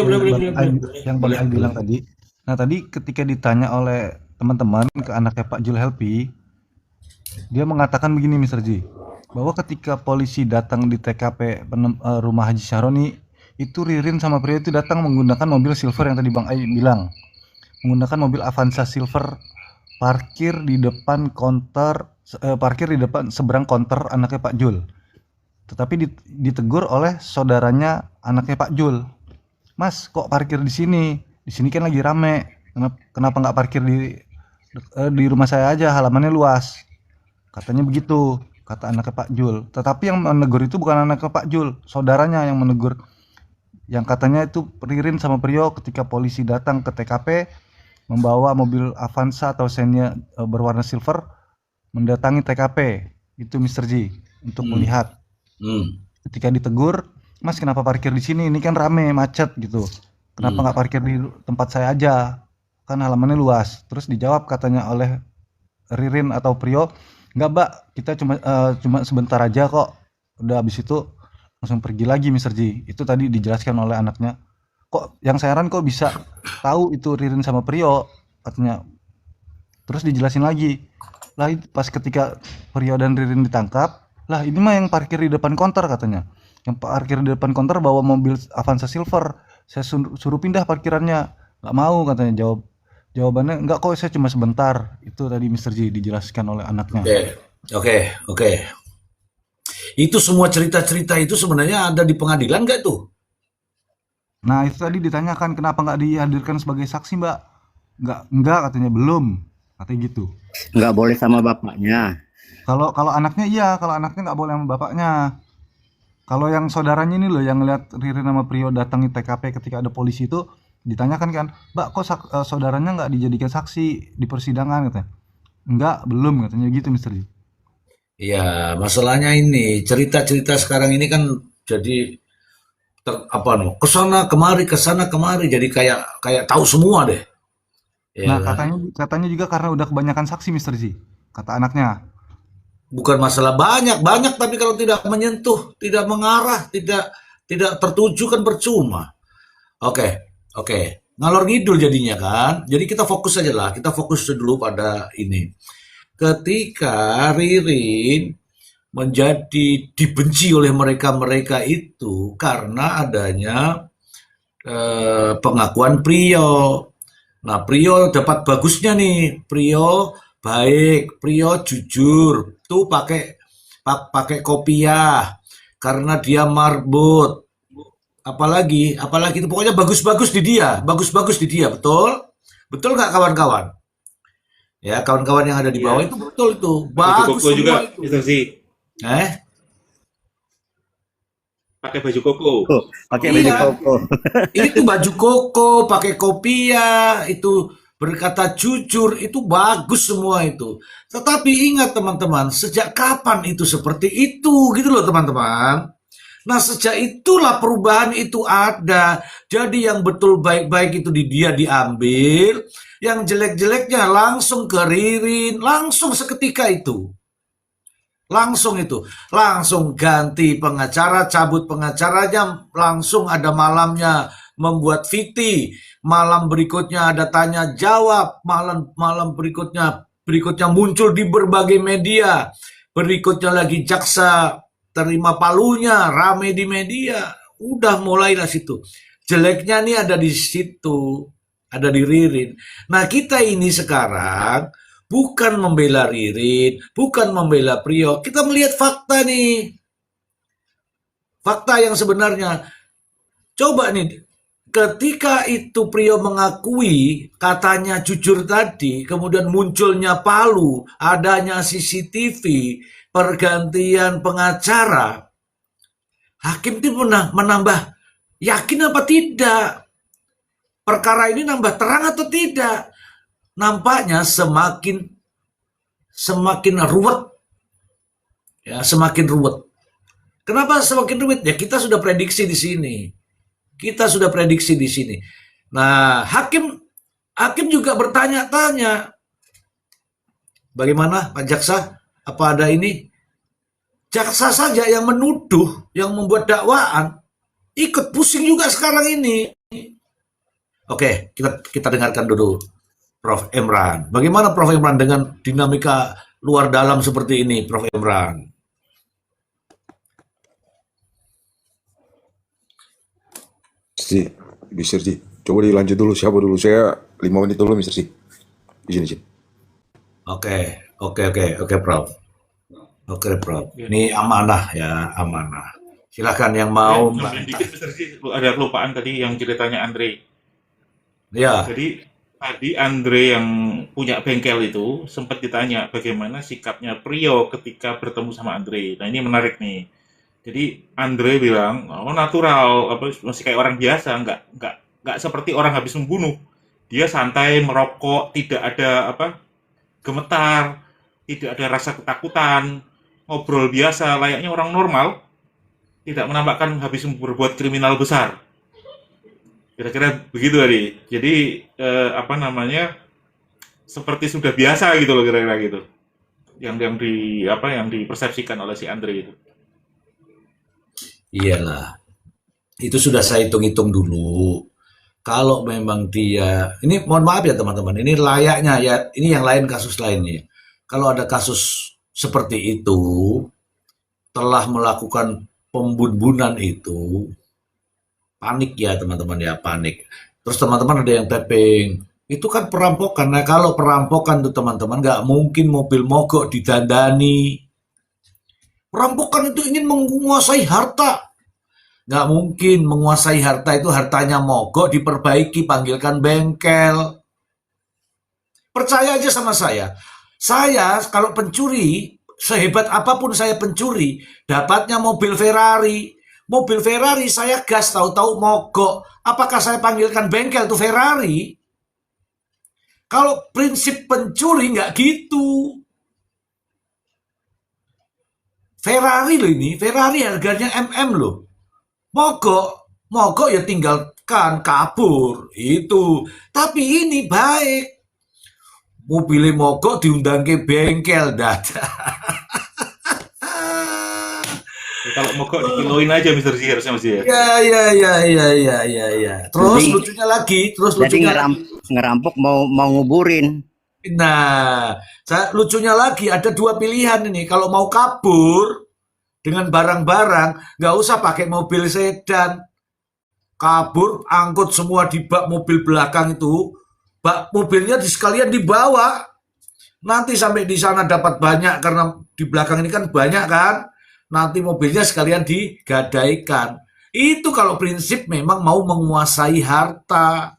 yang Bang Ai bilang tadi. Nah, tadi ketika ditanya oleh teman-teman ke anaknya Pak Jul Helpi, dia mengatakan begini Mr. J, bahwa ketika polisi datang di TKP rumah Haji Syahroni, itu Ririn sama Priyo itu datang menggunakan mobil silver yang tadi Bang Ai bilang. Menggunakan mobil Avanza silver, parkir di depan seberang konter anaknya Pak Jul. Tetapi ditegur oleh saudaranya anaknya Pak Jul. Mas, kok parkir di sini? Di sini kan lagi rame. Kenapa nggak parkir di Di rumah saya aja, halamannya luas. Katanya begitu, kata anaknya Pak Jul. Tetapi yang menegur itu bukan anaknya Pak Jul, saudaranya yang menegur. Yang katanya itu Ririn sama Prio ketika polisi datang ke TKP membawa mobil Avanza atau Xenia berwarna silver mendatangi TKP. Itu Mr. G untuk Hmm. melihat. Hmm. Ketika ditegur, Mas kenapa parkir di sini? Ini kan rame, macet gitu. Kenapa Hmm. nggak parkir di tempat saya aja? Kan halamannya luas. Terus dijawab katanya oleh Ririn atau Prio, nggak Mbak, kita cuma sebentar aja kok. Udah habis itu langsung pergi lagi Mr. G. Itu tadi dijelaskan oleh anaknya. Kok yang saya heran kok bisa tahu itu Ririn sama Prio katanya. Terus dijelasin lagi. Lah pas ketika Prio dan Ririn ditangkap, lah ini mah yang parkir di depan konter katanya. Yang parkir di depan konter bawa mobil Avanza Silver. Saya suruh pindah parkirannya. Nggak mau katanya jawabannya enggak kok saya cuma sebentar. Itu tadi Mr. J dijelaskan oleh anaknya. Oke. Itu semua cerita-cerita itu sebenarnya ada di pengadilan nggak tuh? Nah itu tadi ditanyakan kenapa nggak dihadirkan sebagai saksi Mbak. Enggak katanya belum. Katanya gitu. Nggak boleh sama bapaknya. Kalau anaknya iya, kalau anaknya nggak boleh sama bapaknya. Kalau yang saudaranya ini loh yang ngeliat Ririn sama Prio datangi TKP ketika ada polisi itu ditanyakan kan, Mbak kok saudaranya nggak dijadikan saksi di persidangan katanya. Enggak, belum katanya gitu Mr. J. Iya, masalahnya ini cerita-cerita sekarang ini kan jadi kesana kemari jadi kayak tahu semua deh. Ya Nah kan? katanya juga karena udah kebanyakan saksi Mr. J, kata anaknya. Bukan masalah banyak tapi kalau tidak menyentuh, tidak mengarah, tidak tertuju kan percuma. Oke. Ngalor ngidul jadinya kan. Jadi kita fokus aja lah. Kita fokus dulu pada ini. Ketika Ririn menjadi dibenci oleh mereka-mereka itu karena adanya pengakuan Prio. Nah, Prio dapat bagusnya nih. Prio baik, Prio jujur. Tuh pakai kopiah karena dia marbot. Apalagi itu pokoknya bagus-bagus di dia, betul? Betul nggak kawan-kawan? Ya, kawan-kawan yang ada di bawah itu betul itu. Baju Bagus koko juga, semua itu. Mr. Z. Pakai baju koko. Oh, pakai baju Iya. koko. Itu baju koko, pakai kopiah, itu berkata jujur, itu bagus semua itu. Tetapi ingat teman-teman, sejak kapan itu seperti itu gitu loh teman-teman. Nah sejak itulah perubahan itu ada. Jadi yang betul baik-baik itu dia diambil, yang jelek-jeleknya langsung ke Ririn, langsung seketika itu. Langsung ganti pengacara, cabut pengacaranya, langsung ada malamnya membuat VT, malam berikutnya ada tanya jawab, malam berikutnya muncul di berbagai media, berikutnya lagi jaksa terima palunya, rame di media, udah mulailah situ. Jeleknya nih ada di situ, ada di Ririn. Nah kita ini sekarang bukan membela Ririn, bukan membela Prio. Kita melihat fakta nih. Fakta yang sebenarnya. Coba nih, ketika itu Prio mengakui katanya jujur tadi, kemudian munculnya palu, adanya CCTV, pergantian pengacara, hakim itu menambah yakin apa tidak? Perkara ini nambah terang atau tidak? Nampaknya semakin ruwet. Ya, semakin ruwet. Kenapa semakin ruwet? Ya kita sudah prediksi di sini. Nah, hakim juga bertanya-tanya. Bagaimana Pak Jaksa? Apa ada ini? Jaksa saja yang menuduh, yang membuat dakwaan, ikut pusing juga sekarang ini. Oke, kita dengarkan dulu Prof. Emran. Bagaimana Prof. Emran dengan dinamika luar dalam seperti ini, Prof. Emran? Mr. Ji, coba dilanjut dulu. Siapa dulu? Saya 5 menit dulu, Mr. Ji. Izin. Oke, Prof. Oke, Prof. Ini amanah ya, amanah. Silakan yang mau. Dikit, Mr. Z. Ada kelupaan tadi yang ceritanya Andre. Ya. Jadi tadi Andre yang punya bengkel itu sempat ditanya bagaimana sikapnya Prio ketika bertemu sama Andre. Nah ini menarik nih. Jadi Andre bilang, oh natural, apa masih kayak orang biasa, nggak seperti orang habis membunuh. Dia santai merokok, tidak ada apa gemetar, tidak ada rasa ketakutan, ngobrol biasa layaknya orang normal, tidak menampakkan habis berbuat kriminal besar. Kira-kira begitu tadi. Jadi apa namanya seperti sudah biasa gitu loh kira-kira gitu. Yang dipersepsikan oleh si Andre itu. Iyalah, itu sudah saya hitung-hitung dulu. Kalau memang dia, ini mohon maaf ya teman-teman, ini layaknya ya, ini yang lain kasus lainnya. Kalau ada kasus seperti itu, telah melakukan pembunuhan itu, panik ya teman-teman ya, panik. Terus teman-teman ada yang tapping, itu kan perampokan. Nah kalau perampokan tuh teman-teman, nggak mungkin mobil mogok didandani. Perampokan itu ingin menguasai harta. Nggak mungkin menguasai harta itu hartanya mogok, diperbaiki, panggilkan bengkel. Percaya aja sama saya. Saya kalau pencuri, sehebat apapun saya pencuri, dapatnya mobil Ferrari. Mobil Ferrari saya gas, tahu-tahu mogok. Apakah saya panggilkan bengkel tuh Ferrari? Kalau prinsip pencuri nggak gitu. Ferrari loh ini, Ferrari harganya MM loh. Mogok ya tinggalkan, kabur, itu. Tapi ini baik. Mobilnya mogok diundang ke bengkel, dada. Ya, kalau mogok dikiloin aja Mr. Z harusnya Mas ya. Ya. Terus Jadi lucunya lagi, ngerampok mau nguburin. Nah, lucunya lagi ada dua pilihan ini. Kalau mau kabur dengan barang-barang, nggak usah pakai mobil sedan. Kabur, angkut semua di bak mobil belakang itu. Bak mobilnya sekalian dibawa. Nanti sampai di sana dapat banyak karena di belakang ini kan banyak kan. Nanti mobilnya sekalian digadaikan. Itu kalau prinsip memang mau menguasai harta.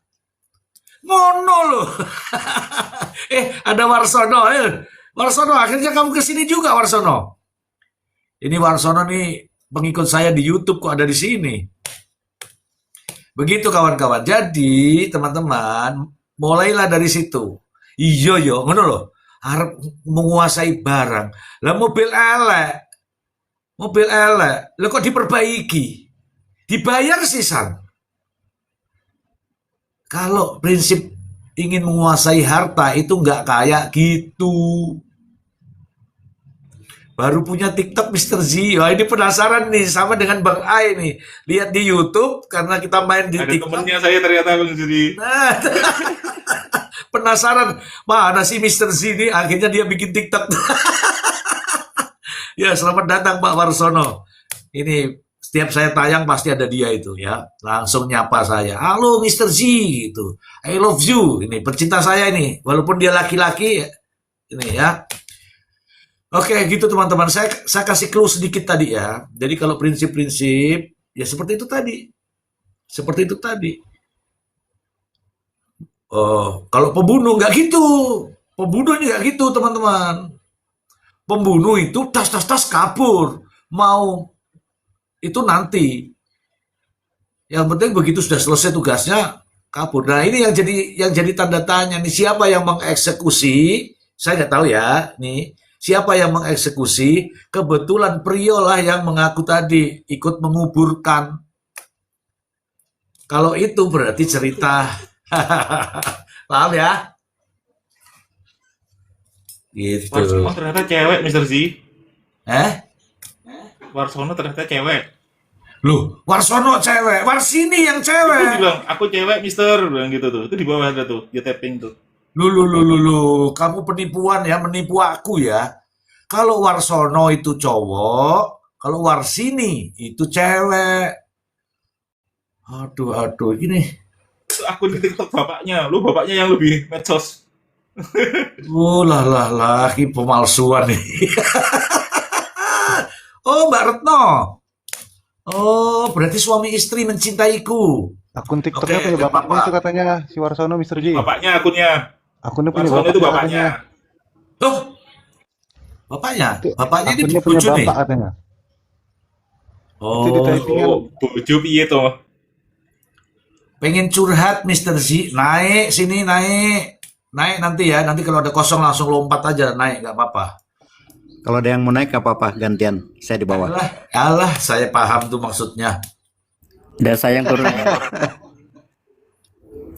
Ngono loh. Ada Warsono. Warsono, akhirnya kamu kesini juga Warsono. Ini Warsono nih pengikut saya di YouTube kok ada di sini. Begitu kawan-kawan. Jadi teman-teman, mulailah dari situ. Iya yo, ngono loh. Harap menguasai barang. Lah mobil elek. Lah kok diperbaiki? Dibayar sih San. Kalau prinsip ingin menguasai harta itu nggak kayak gitu. Baru punya TikTok Mr. Z. Wah ini penasaran nih sama dengan Bang Ai nih. Lihat di YouTube karena kita main di Ada TikTok. temennya saya ternyata Bang Zudi. Nah, penasaran mana sih Mr. Z ini? Akhirnya dia bikin TikTok. Ya selamat datang Pak Warsono. Ini setiap saya tayang pasti ada dia itu ya. Langsung nyapa saya. Halo Mr. Z gitu. I love you. Ini pecinta saya ini. Walaupun dia laki-laki ini ya. Oke gitu teman-teman. Saya kasih clue sedikit tadi ya. Jadi kalau prinsip-prinsip ya seperti itu tadi. Seperti itu tadi. Oh, kalau pembunuh nggak gitu. Pembunuh nggak gitu teman-teman. Pembunuh itu tas kabur. Mau itu nanti. Yang penting begitu sudah selesai tugasnya kabur. Nah ini yang jadi tanda tanya nih siapa yang mengeksekusi? Saya nggak tahu ya. Nih siapa yang mengeksekusi? Kebetulan Prio lah yang mengaku tadi ikut menguburkan. Kalau itu berarti cerita. Paham ya? Gitu. Warsono ternyata cewek Mr. Z. Warsono ternyata cewek. Loh, Warsono cewek, Warsini yang Itu cewek. bilang, aku cewek Mister, bilang gitu tuh. Itu di bawah ada tuh, dia tapping tuh. Lu, kamu penipuan ya, menipu aku ya. Kalau Warsono itu cowok, kalau Warsini itu cewek. Aduh, ini. Itu akun di TikTok bapaknya. Lu bapaknya yang lebih medsos. Ini pemalsuan nih. Oh, Mbak Retno. Oh, berarti suami istri mencintaiku. Akun Oke, TikToknya punya nggak bapaknya apa-apa. itu katanya si Warsono, Mr. Ji. Bapaknya akunnya. Akunnya punya Warsono itu bapaknya bapaknya. katanya. Tuh, bapaknya, Itu bapaknya ini akunnya punya bojo nih. bapak katanya. Itu di Oh, typingan. Oh, bojo piye to? pengen curhat Mister Z, naik sini naik, naik nanti ya. Nanti kalau ada kosong langsung lompat aja naik, nggak apa-apa. Kalau ada yang mau naik gak apa-apa, gantian. Saya di bawah. Alah, alah, saya paham tuh maksudnya. Dan saya yang turun.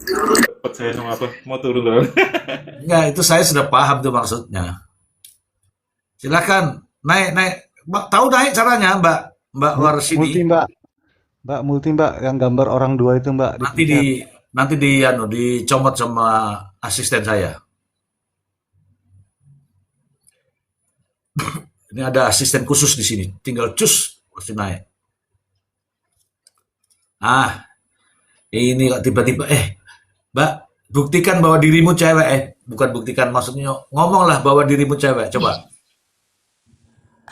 Dapat saya sama apa? Mau turun loh. Enggak, itu saya sudah paham tuh maksudnya. Silakan naik naik. Mbak, tahu naik caranya Mbak Mbak Multi Warsidi. Mbak. Mbak, multi Mbak yang gambar orang dua itu Mbak Nanti dipencet. nanti dicomot sama asisten saya. Ini ada asisten khusus di sini. Tinggal cus pasti naik. Ah, ini kok tiba-tiba Mbak, buktikan bahwa dirimu cewek. Bukan buktikan maksudnya ngomonglah bahwa dirimu cewek. Coba.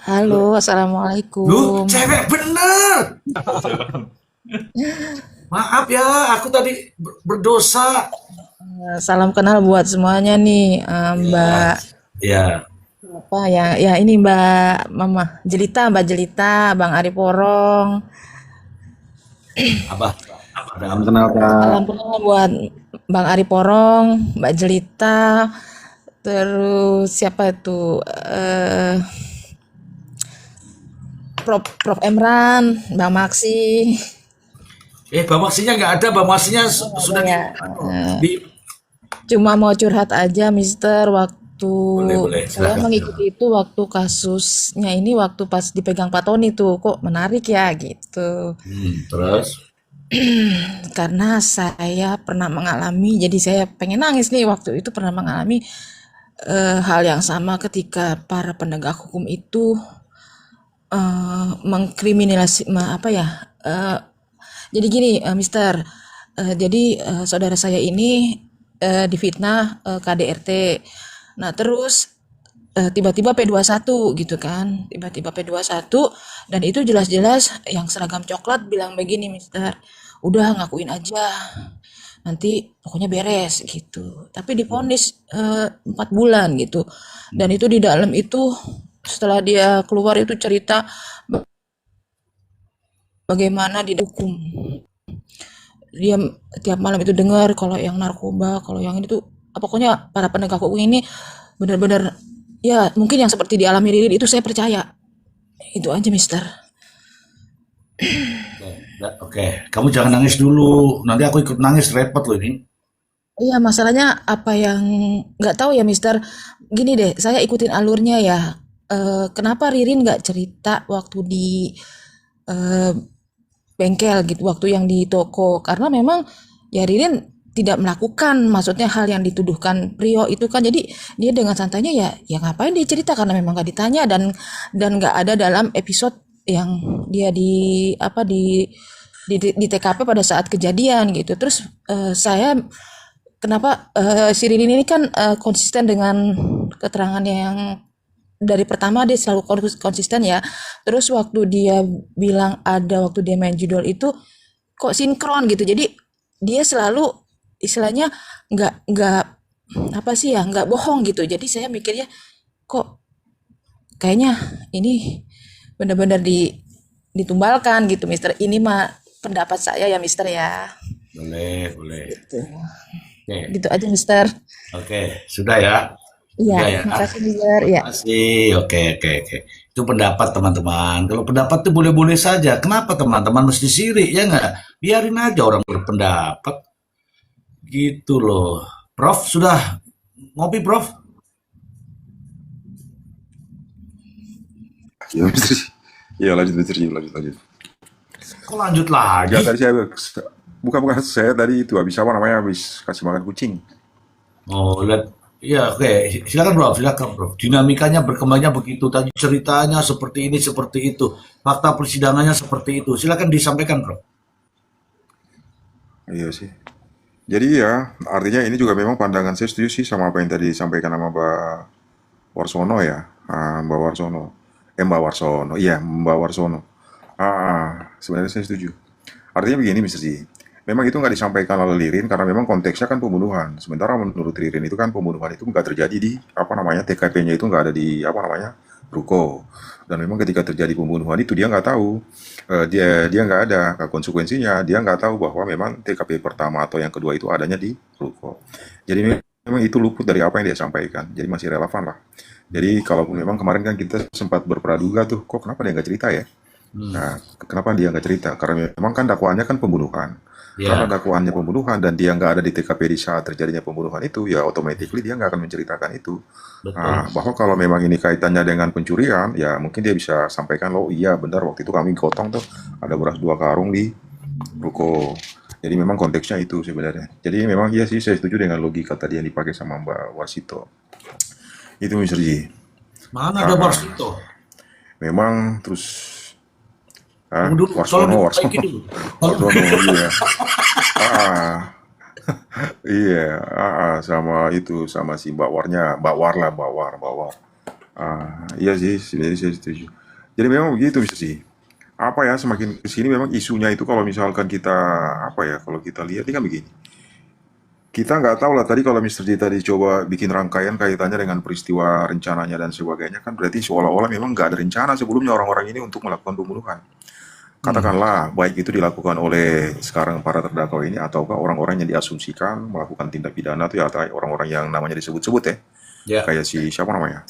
Halo, Lu Assalamualaikum. cewek bener. Maaf ya, aku tadi berdosa. Salam kenal buat semuanya nih, Mbak Ya, apa ya? Ya ini Mbak Mama Jelita, Mbak Jelita, Bang Ari Porong. Abah. Salam kenal Kak. Salam kenal buat Bang Ari Porong, Mbak Jelita, terus siapa itu? Prof Emran, Bang Maksi. Bang Maksinya nggak ada. Bang Maksinya sudah Ya, di cuma mau curhat aja, Mister. boleh, Saya silakan. mengikuti itu waktu kasusnya ini, waktu pas dipegang Pak Tony tuh, kok menarik ya gitu. Terus, Karena saya pernah mengalami, jadi saya pengen nangis nih waktu itu pernah mengalami hal yang sama ketika para penegak hukum itu mengkriminalisasi apa ya? Jadi gini, Mister, jadi saudara saya ini difitnah KDRT. Nah terus tiba-tiba P21 gitu kan, tiba-tiba P21 dan itu jelas-jelas yang seragam coklat bilang begini, Mister, udah ngakuin aja, nanti pokoknya beres gitu. Tapi divonis 4 bulan gitu. Dan itu di dalam itu setelah dia keluar itu cerita bagaimana di hukum. Dia tiap malam itu dengar kalau yang narkoba, kalau yang itu pokoknya para penegak hukum ini benar-benar ya mungkin yang seperti dialami Ririn itu saya percaya. Itu aja, Mister. oke. Kamu jangan nangis dulu. Nanti aku ikut nangis repot loh ini. Iya, masalahnya apa yang nggak tahu ya, Mister. Gini deh, saya ikutin alurnya ya. Kenapa Ririn nggak cerita waktu di eh, bengkel gitu, waktu yang di toko? Karena memang ya Ririn tidak melakukan, maksudnya hal yang dituduhkan Prio itu kan. Jadi dia dengan santainya ya ngapain dia cerita karena memang nggak ditanya dan nggak ada dalam episode yang dia di TKP pada saat kejadian gitu. Terus saya kenapa si Ririn ini kan konsisten dengan keterangannya yang dari pertama dia selalu konsisten ya. Terus waktu dia bilang ada waktu dia main judul itu kok sinkron gitu. Jadi dia selalu istilahnya nggak apa sih ya, nggak bohong gitu. Jadi saya mikirnya kok kayaknya ini benar-benar ditumbalkan gitu, Mister. Ini mah pendapat saya ya, Mister ya. Boleh. Oke, Gitu aja, Mister. sudah ya. Iya, Sudah ya. makasih, Mister. Ya. Masih, oke. Itu pendapat teman-teman. Kalau pendapat itu boleh-boleh saja. Kenapa teman-teman mesti sirik ya nggak? Biarin aja orang berpendapat. Gitu loh. Prof, sudah ngopi, Prof? Ya, Mister Ji. Iya, lanjut Mister Ji, lanjut. Kok lanjut lagi? Ya, tadi saya bukan saya tadi itu habis apa namanya, habis kasih makan kucing. Oh, lihat. Ya, oke. Silakan, Prof. Dinamikanya berkembangnya begitu. Tadi ceritanya seperti ini, seperti itu. Fakta persidangannya seperti itu. Silakan disampaikan, Prof. Iya sih. Jadi ya, artinya ini juga memang pandangan saya setuju sih sama apa yang tadi disampaikan sama Mbak Warsono ya. Mbak Warsono. Mbak Warsono. Iya, Mbak Warsono. Sebenarnya saya setuju. Artinya begini, Mr. Ji. memang itu nggak disampaikan oleh Ririn karena memang konteksnya kan pembunuhan. Sementara menurut Ririn itu kan pembunuhan itu nggak terjadi di apa namanya TKP-nya itu nggak ada di apa namanya ruko. Dan memang ketika terjadi pembunuhan itu dia nggak tahu, dia nggak ada konsekuensinya, dia nggak tahu bahwa memang TKP pertama atau yang kedua itu adanya di ruko. Jadi memang itu luput dari apa yang dia sampaikan. Jadi masih relevan lah. Jadi kalaupun memang kemarin kan kita sempat berpraduga tuh, kok kenapa dia nggak cerita ya? Nah, kenapa dia nggak cerita? Karena memang kan dakwaannya kan pembunuhan. Karena Ya, dakwaannya pembunuhan dan dia nggak ada di TKP di saat terjadinya pembunuhan itu, ya automatically dia nggak akan menceritakan itu. betul. Bahwa kalau memang ini kaitannya dengan pencurian, ya mungkin dia bisa sampaikan, oh iya benar waktu itu kami gotong tuh ada beras 2 karung di ruko. Jadi memang konteksnya itu sebenarnya. Jadi memang iya sih saya setuju dengan logika tadi yang dipakai sama Mbak Wasito. Itu Mr. Ji. Mana ada Ah, Barsito? memang terus Tunggu dulu, tolong Warsono, diperbaiki Warsono, dulu. Tolong. Warsono, iya. Ah, iya, sama itu, sama si Mbak Warnya, Mbak War lah, Mbak War, Mbak War. Iya sih, sebenarnya saya setuju. Jadi memang begitu, Mister sih. Apa ya, semakin kesini memang isunya itu kalau misalkan kita, apa ya, kalau kita lihat ini kan begini. Kita nggak tahu lah tadi kalau Mister J tadi coba bikin rangkaian kaitannya dengan peristiwa rencananya dan sebagainya kan berarti seolah-olah memang nggak ada rencana sebelumnya orang-orang ini untuk melakukan pembunuhan. Katakanlah, baik itu dilakukan oleh sekarang para terdakwa ini ataukah orang-orang yang diasumsikan melakukan tindak pidana itu ya atau orang-orang yang namanya disebut-sebut ya, Ya, kayak si siapa namanya,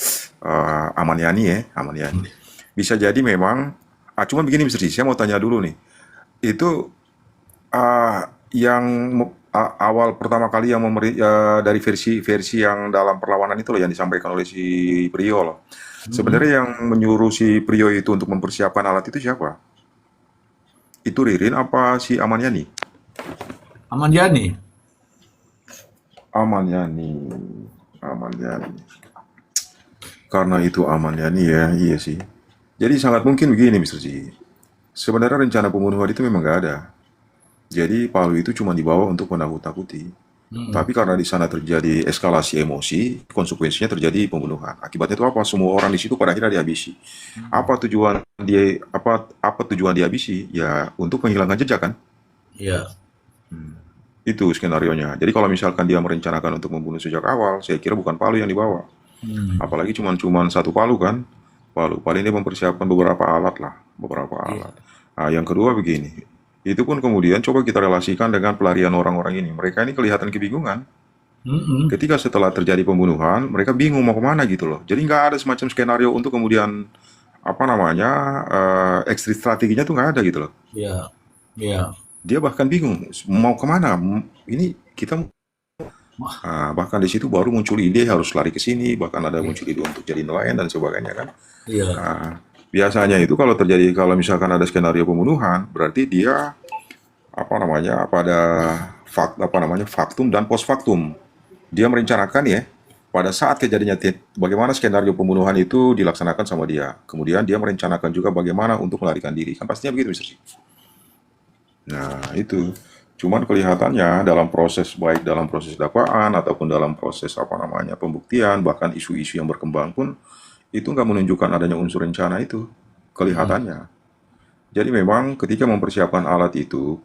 Aman Yani ya, Aman Yani. Bisa jadi memang, cuman begini Mr. J, saya mau tanya dulu nih, itu yang awal pertama kali yang dari versi yang dalam perlawanan itu loh yang disampaikan oleh si Prio loh. Sebenarnya yang menyuruh si Prio itu untuk mempersiapkan alat itu siapa? Itu Ririn apa si Aman Yani? Aman Yani. Aman Yani. Aman Yani. Karena itu Aman Yani ya, iya sih. Jadi sangat mungkin begini Mr. Ji. Sebenarnya rencana pembunuhan itu memang nggak ada. Jadi Palu itu cuma dibawa untuk menakut-nakuti. Tapi karena di sana terjadi eskalasi emosi, konsekuensinya terjadi pembunuhan. Akibatnya itu apa? Semua orang di situ pada akhirnya dihabisi. Apa tujuan dihabisi? Ya untuk menghilangkan jejak kan? Ya, Itu skenarionya. Jadi kalau misalkan dia merencanakan untuk membunuh sejak awal, saya kira bukan Palu yang dibawa. Apalagi cuman satu Palu kan? Palu. Paling dia mempersiapkan beberapa alat lah, beberapa alat. Yang kedua begini. Itu pun kemudian coba kita relasikan dengan pelarian orang-orang ini. Mereka ini kelihatan kebingungan. Ketika setelah terjadi pembunuhan, mereka bingung mau kemana gitu loh. Jadi nggak ada semacam skenario untuk kemudian apa namanya exit strateginya tuh nggak ada gitu loh. ya, ya. Dia bahkan bingung mau kemana. Ini kita bahkan di situ baru muncul ide harus lari ke sini. Bahkan ada muncul ide untuk jadi nelayan dan sebagainya kan. Iya, Biasanya itu kalau misalkan ada skenario pembunuhan, berarti dia apa namanya faktum dan post faktum. Dia merencanakan ya pada saat kejadiannya bagaimana skenario pembunuhan itu dilaksanakan sama dia. Kemudian dia merencanakan juga bagaimana untuk melarikan diri. Kan pastinya begitu, Mr. Ji. Nah, itu. Cuman kelihatannya baik dalam proses dakwaan ataupun dalam proses apa namanya pembuktian, bahkan isu-isu yang berkembang pun itu nggak menunjukkan adanya unsur rencana itu kelihatannya. Jadi memang ketika mempersiapkan alat itu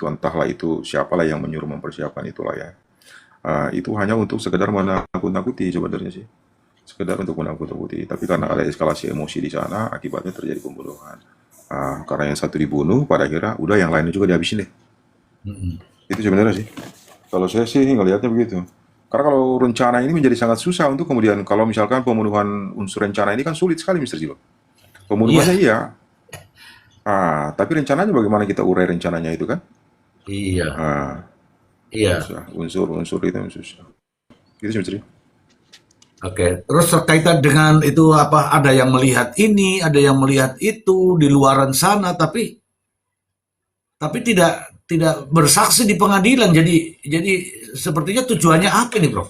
entahlah itu siapalah yang menyuruh mempersiapkan itulah ya. Itu hanya untuk sekedar menakut-nakuti sebenarnya sih. Sekedar untuk menakut-nakuti. Tapi karena ada eskalasi emosi di sana, akibatnya terjadi pembunuhan. Karena yang satu dibunuh, pada akhirnya udah yang lainnya juga dihabisin deh. Itu sebenarnya sih. Kalau saya sih ngelihatnya begitu. Karena kalau rencana ini menjadi sangat susah untuk kemudian kalau misalkan pembunuhan unsur rencana ini kan sulit sekali Mr. Jibo. Pembunuhannya iya. Tapi rencananya bagaimana kita urai rencananya itu kan? iya, Ah, iya. susah. Unsur itu yang susah. Gitu sih Mr. Jibo. Oke. Terus terkaitan dengan itu apa? Ada yang melihat ini, ada yang melihat itu di luaran sana, tapi tidak bersaksi di pengadilan. Jadi sepertinya tujuannya apa nih, Bro?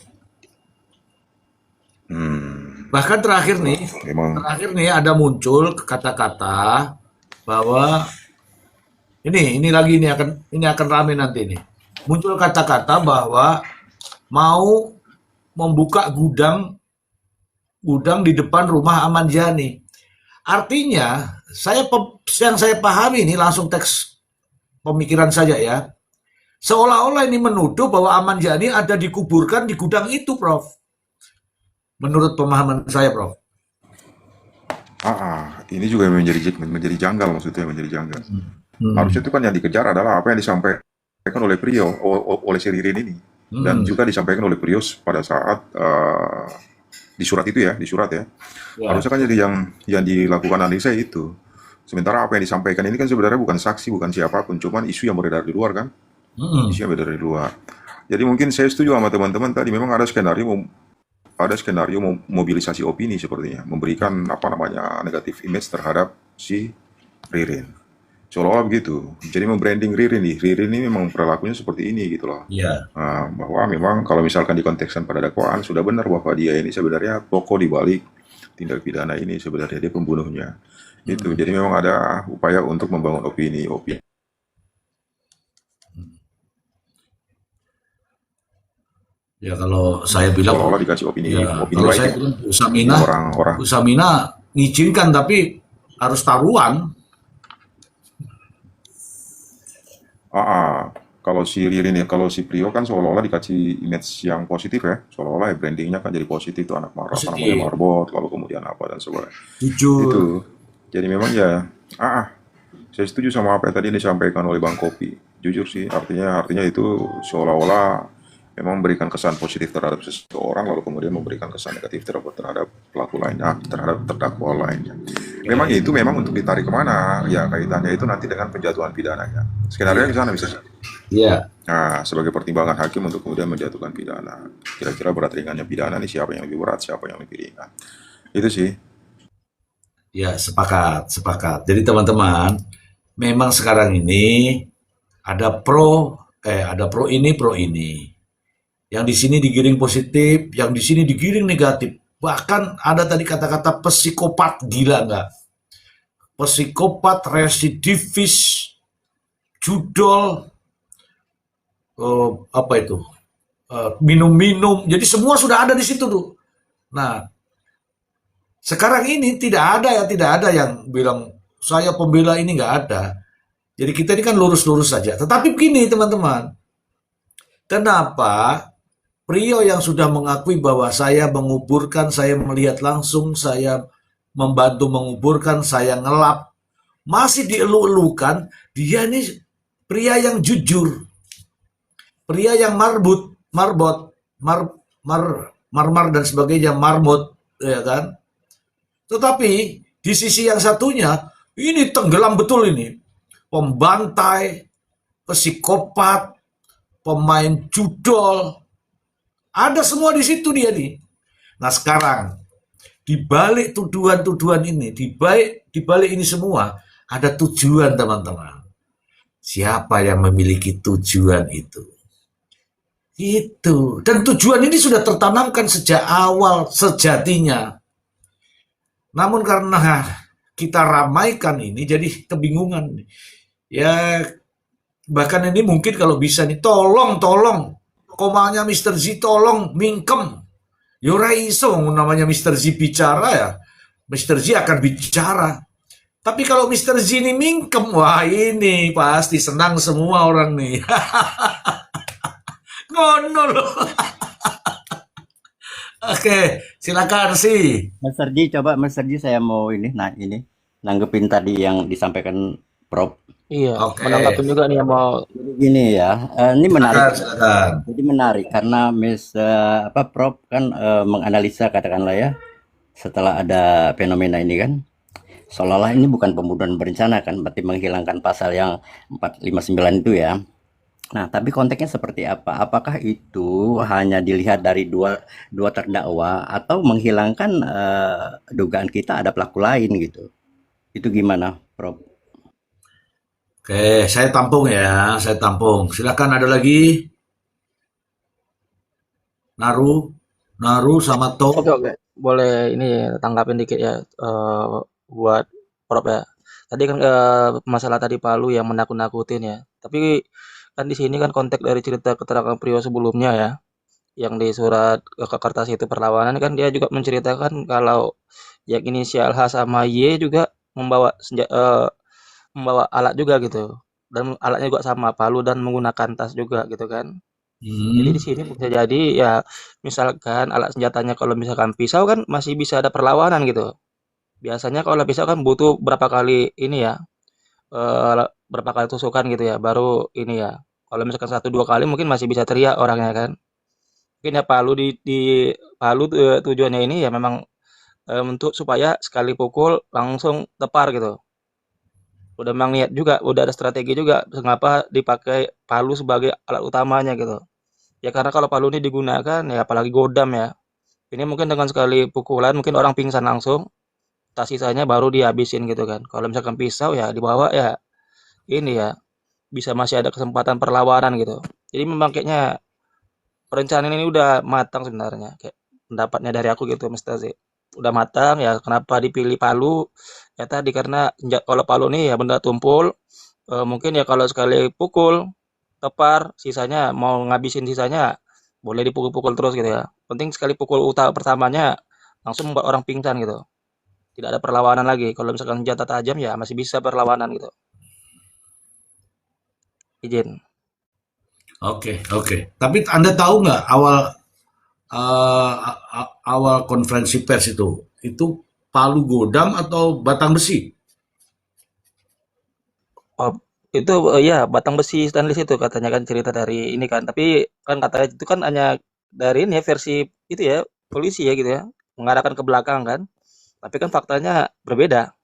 Bahkan terakhir Memang nih ada muncul kata-kata bahwa ini lagi ini akan rame nanti nih. Muncul kata-kata bahwa mau membuka gudang di depan rumah Aman Yani. Artinya, yang saya pahami ini langsung teks pemikiran saja ya. Seolah-olah ini menuduh bahwa Ahmad Yani ada dikuburkan di gudang itu, Prof. Menurut pemahaman saya, Prof. Ini juga menjadi janggal, maksudnya menjadi janggal. Harusnya itu kan yang dikejar adalah apa yang disampaikan oleh Prio, oleh si Ririn ini, dan juga disampaikan oleh Prio pada saat di surat itu ya, Harusnya kan jadi yang dilakukan analisa itu. Sementara apa yang disampaikan ini kan sebenarnya bukan saksi, bukan siapapun, cuman isu yang beredar di luar kan, isu yang beredar di luar. Jadi mungkin saya setuju sama teman-teman tadi, memang ada skenario mobilisasi opini sepertinya, memberikan negatif image terhadap si Ririn. Seolah-olah begitu. Jadi membranding Ririn ini memang perilakunya seperti ini gitu loh. Iya. Bahwa memang kalau misalkan dikontekskan pada dakwaan sudah benar bahwa dia ini sebenarnya tokoh di balik tindak pidana ini, sebenarnya dia pembunuhnya. Itu. Jadi memang ada upaya untuk membangun opini. Ya kalau saya bilang, Seolah-olah dikasih opini kalau baik saya ya. bilang Orang-orang. Usamina ngizinkan tapi harus taruhan. Kalau si Ririn ya, kalau si Prio kan seolah-olah dikasih image yang positif ya, seolah-olah ya brandingnya kan jadi positif, tuh anak marah, Positif. namanya marbot, lalu kemudian apa dan sebagainya. Jujur. Itu. Jadi memang ya, saya setuju sama apa yang tadi disampaikan oleh Bang Kopi. Jujur sih, artinya itu seolah-olah memang memberikan kesan positif terhadap seseorang, lalu kemudian memberikan kesan negatif terhadap pelaku lainnya, terhadap terdakwa lainnya. Memang itu memang untuk ditarik kemana? Ya kaitannya itu nanti dengan penjatuhan pidananya. Skenario di sana bisa. Iya. Nah, sebagai pertimbangan hakim untuk kemudian menjatuhkan pidana. Kira-kira berat ringannya pidana nih, siapa yang lebih berat, siapa yang lebih ringan. Itu sih. Ya, sepakat. Jadi teman-teman, memang sekarang ini ada pro ini, pro ini. Yang di sini digiring positif, yang di sini digiring negatif. Bahkan ada tadi kata-kata psikopat, gila nggak? Psikopat, residivis, judol, minum-minum. Jadi semua sudah ada di situ tuh. Nah, sekarang ini tidak ada yang bilang saya pembela ini, nggak ada. Jadi kita ini kan lurus-lurus saja. Tetapi begini teman-teman, kenapa Prio yang sudah mengakui bahwa saya menguburkan, saya melihat langsung, saya membantu menguburkan, saya ngelap, masih dielu-elukan, dia ini pria yang jujur, pria yang marbot, marmar dan sebagainya, marmut, ya kan? Tetapi di sisi yang satunya, ini tenggelam betul ini, pembantai, psikopat, pemain judol, ada semua di situ dia nih. Nah sekarang, di balik tuduhan-tuduhan ini, di balik ini semua, ada tujuan teman-teman. Siapa yang memiliki tujuan itu? Itu. Dan tujuan ini sudah tertanamkan sejak awal sejatinya. Namun karena kita ramaikan ini, jadi kebingungan. Ya, bahkan ini mungkin kalau bisa nih, tolong. Komalnya Mr. Z tolong mingkem. Yora iso namanya Mr. Z bicara ya. Mr. Z akan bicara. Tapi kalau Mr. Z ini mingkem, wah ini pasti senang semua orang nih. Ngono loh. Oke, silakan sih. Mas Sergi, saya mau nanggepin tadi yang disampaikan Prof. Iya, Oke. menanggapi juga nih yang mau Gini ya, ini menarik. Silakan. Jadi menarik karena Prof kan menganalisa katakanlah ya, setelah ada fenomena ini kan, seolah-olah ini bukan pembunuhan berencana kan, berarti menghilangkan pasal yang 459 itu ya. Nah, tapi konteksnya seperti apa? Apakah itu hanya dilihat dari dua terdakwa atau menghilangkan dugaan kita ada pelaku lain gitu? Itu gimana, Prof? Oke, saya tampung ya, Silakan ada lagi. Naru sama To. Oke. Boleh ini tanggapin dikit ya buat Prof ya. Tadi kan masalah tadi Palu yang menakut-nakutin ya. Tapi kan di sini kan konteks dari cerita keterangan Prio sebelumnya ya. Yang di surat ke kertas itu perlawanan kan dia juga menceritakan kalau yang inisial H sama Y juga membawa alat juga gitu. dan alatnya juga sama, palu dan menggunakan tas juga gitu kan. Jadi di Hmm. sini bisa jadi ya misalkan alat senjatanya kalau misalkan pisau kan masih bisa ada perlawanan gitu. Biasanya kalau pisau kan butuh berapa kali ini ya, berapa kali tusukan gitu ya, baru ini ya. Kalau misalkan satu dua kali mungkin masih bisa teriak orangnya kan. Mungkin ya palu di palu tujuannya ini ya memang untuk supaya sekali pukul langsung tepar gitu. Udah memang niat juga, udah ada strategi juga mengapa dipakai palu sebagai alat utamanya gitu. Ya karena kalau palu ini digunakan ya apalagi godam ya. Ini mungkin dengan sekali pukulan mungkin orang pingsan langsung, tas sisanya baru dihabisin gitu kan. Kalau misalkan pisau ya dibawa ya ini ya bisa masih ada kesempatan perlawanan gitu. Jadi memang kayaknya perencanaan ini udah matang sebenarnya. Kayak pendapatnya dari aku gitu Mister Z. Udah matang ya kenapa dipilih Palu? Ya tadi karena kalau Palu nih ya benda tumpul, mungkin ya kalau sekali pukul tepar, sisanya mau ngabisin sisanya boleh dipukul-pukul terus gitu ya. Penting sekali pukul pertamanya langsung membuat orang pingsan gitu. Tidak ada perlawanan lagi. Kalau misalkan senjata tajam ya masih bisa perlawanan gitu. Izin. Oke, oke. Tapi Anda tahu nggak awal konferensi pers itu palu godam atau batang besi? Oh, itu ya batang besi stainless itu katanya kan cerita dari ini kan. Tapi kan katanya itu kan hanya dari ini ya versi itu ya polisi ya gitu ya mengarahkan ke belakang kan. Tapi kan faktanya berbeda.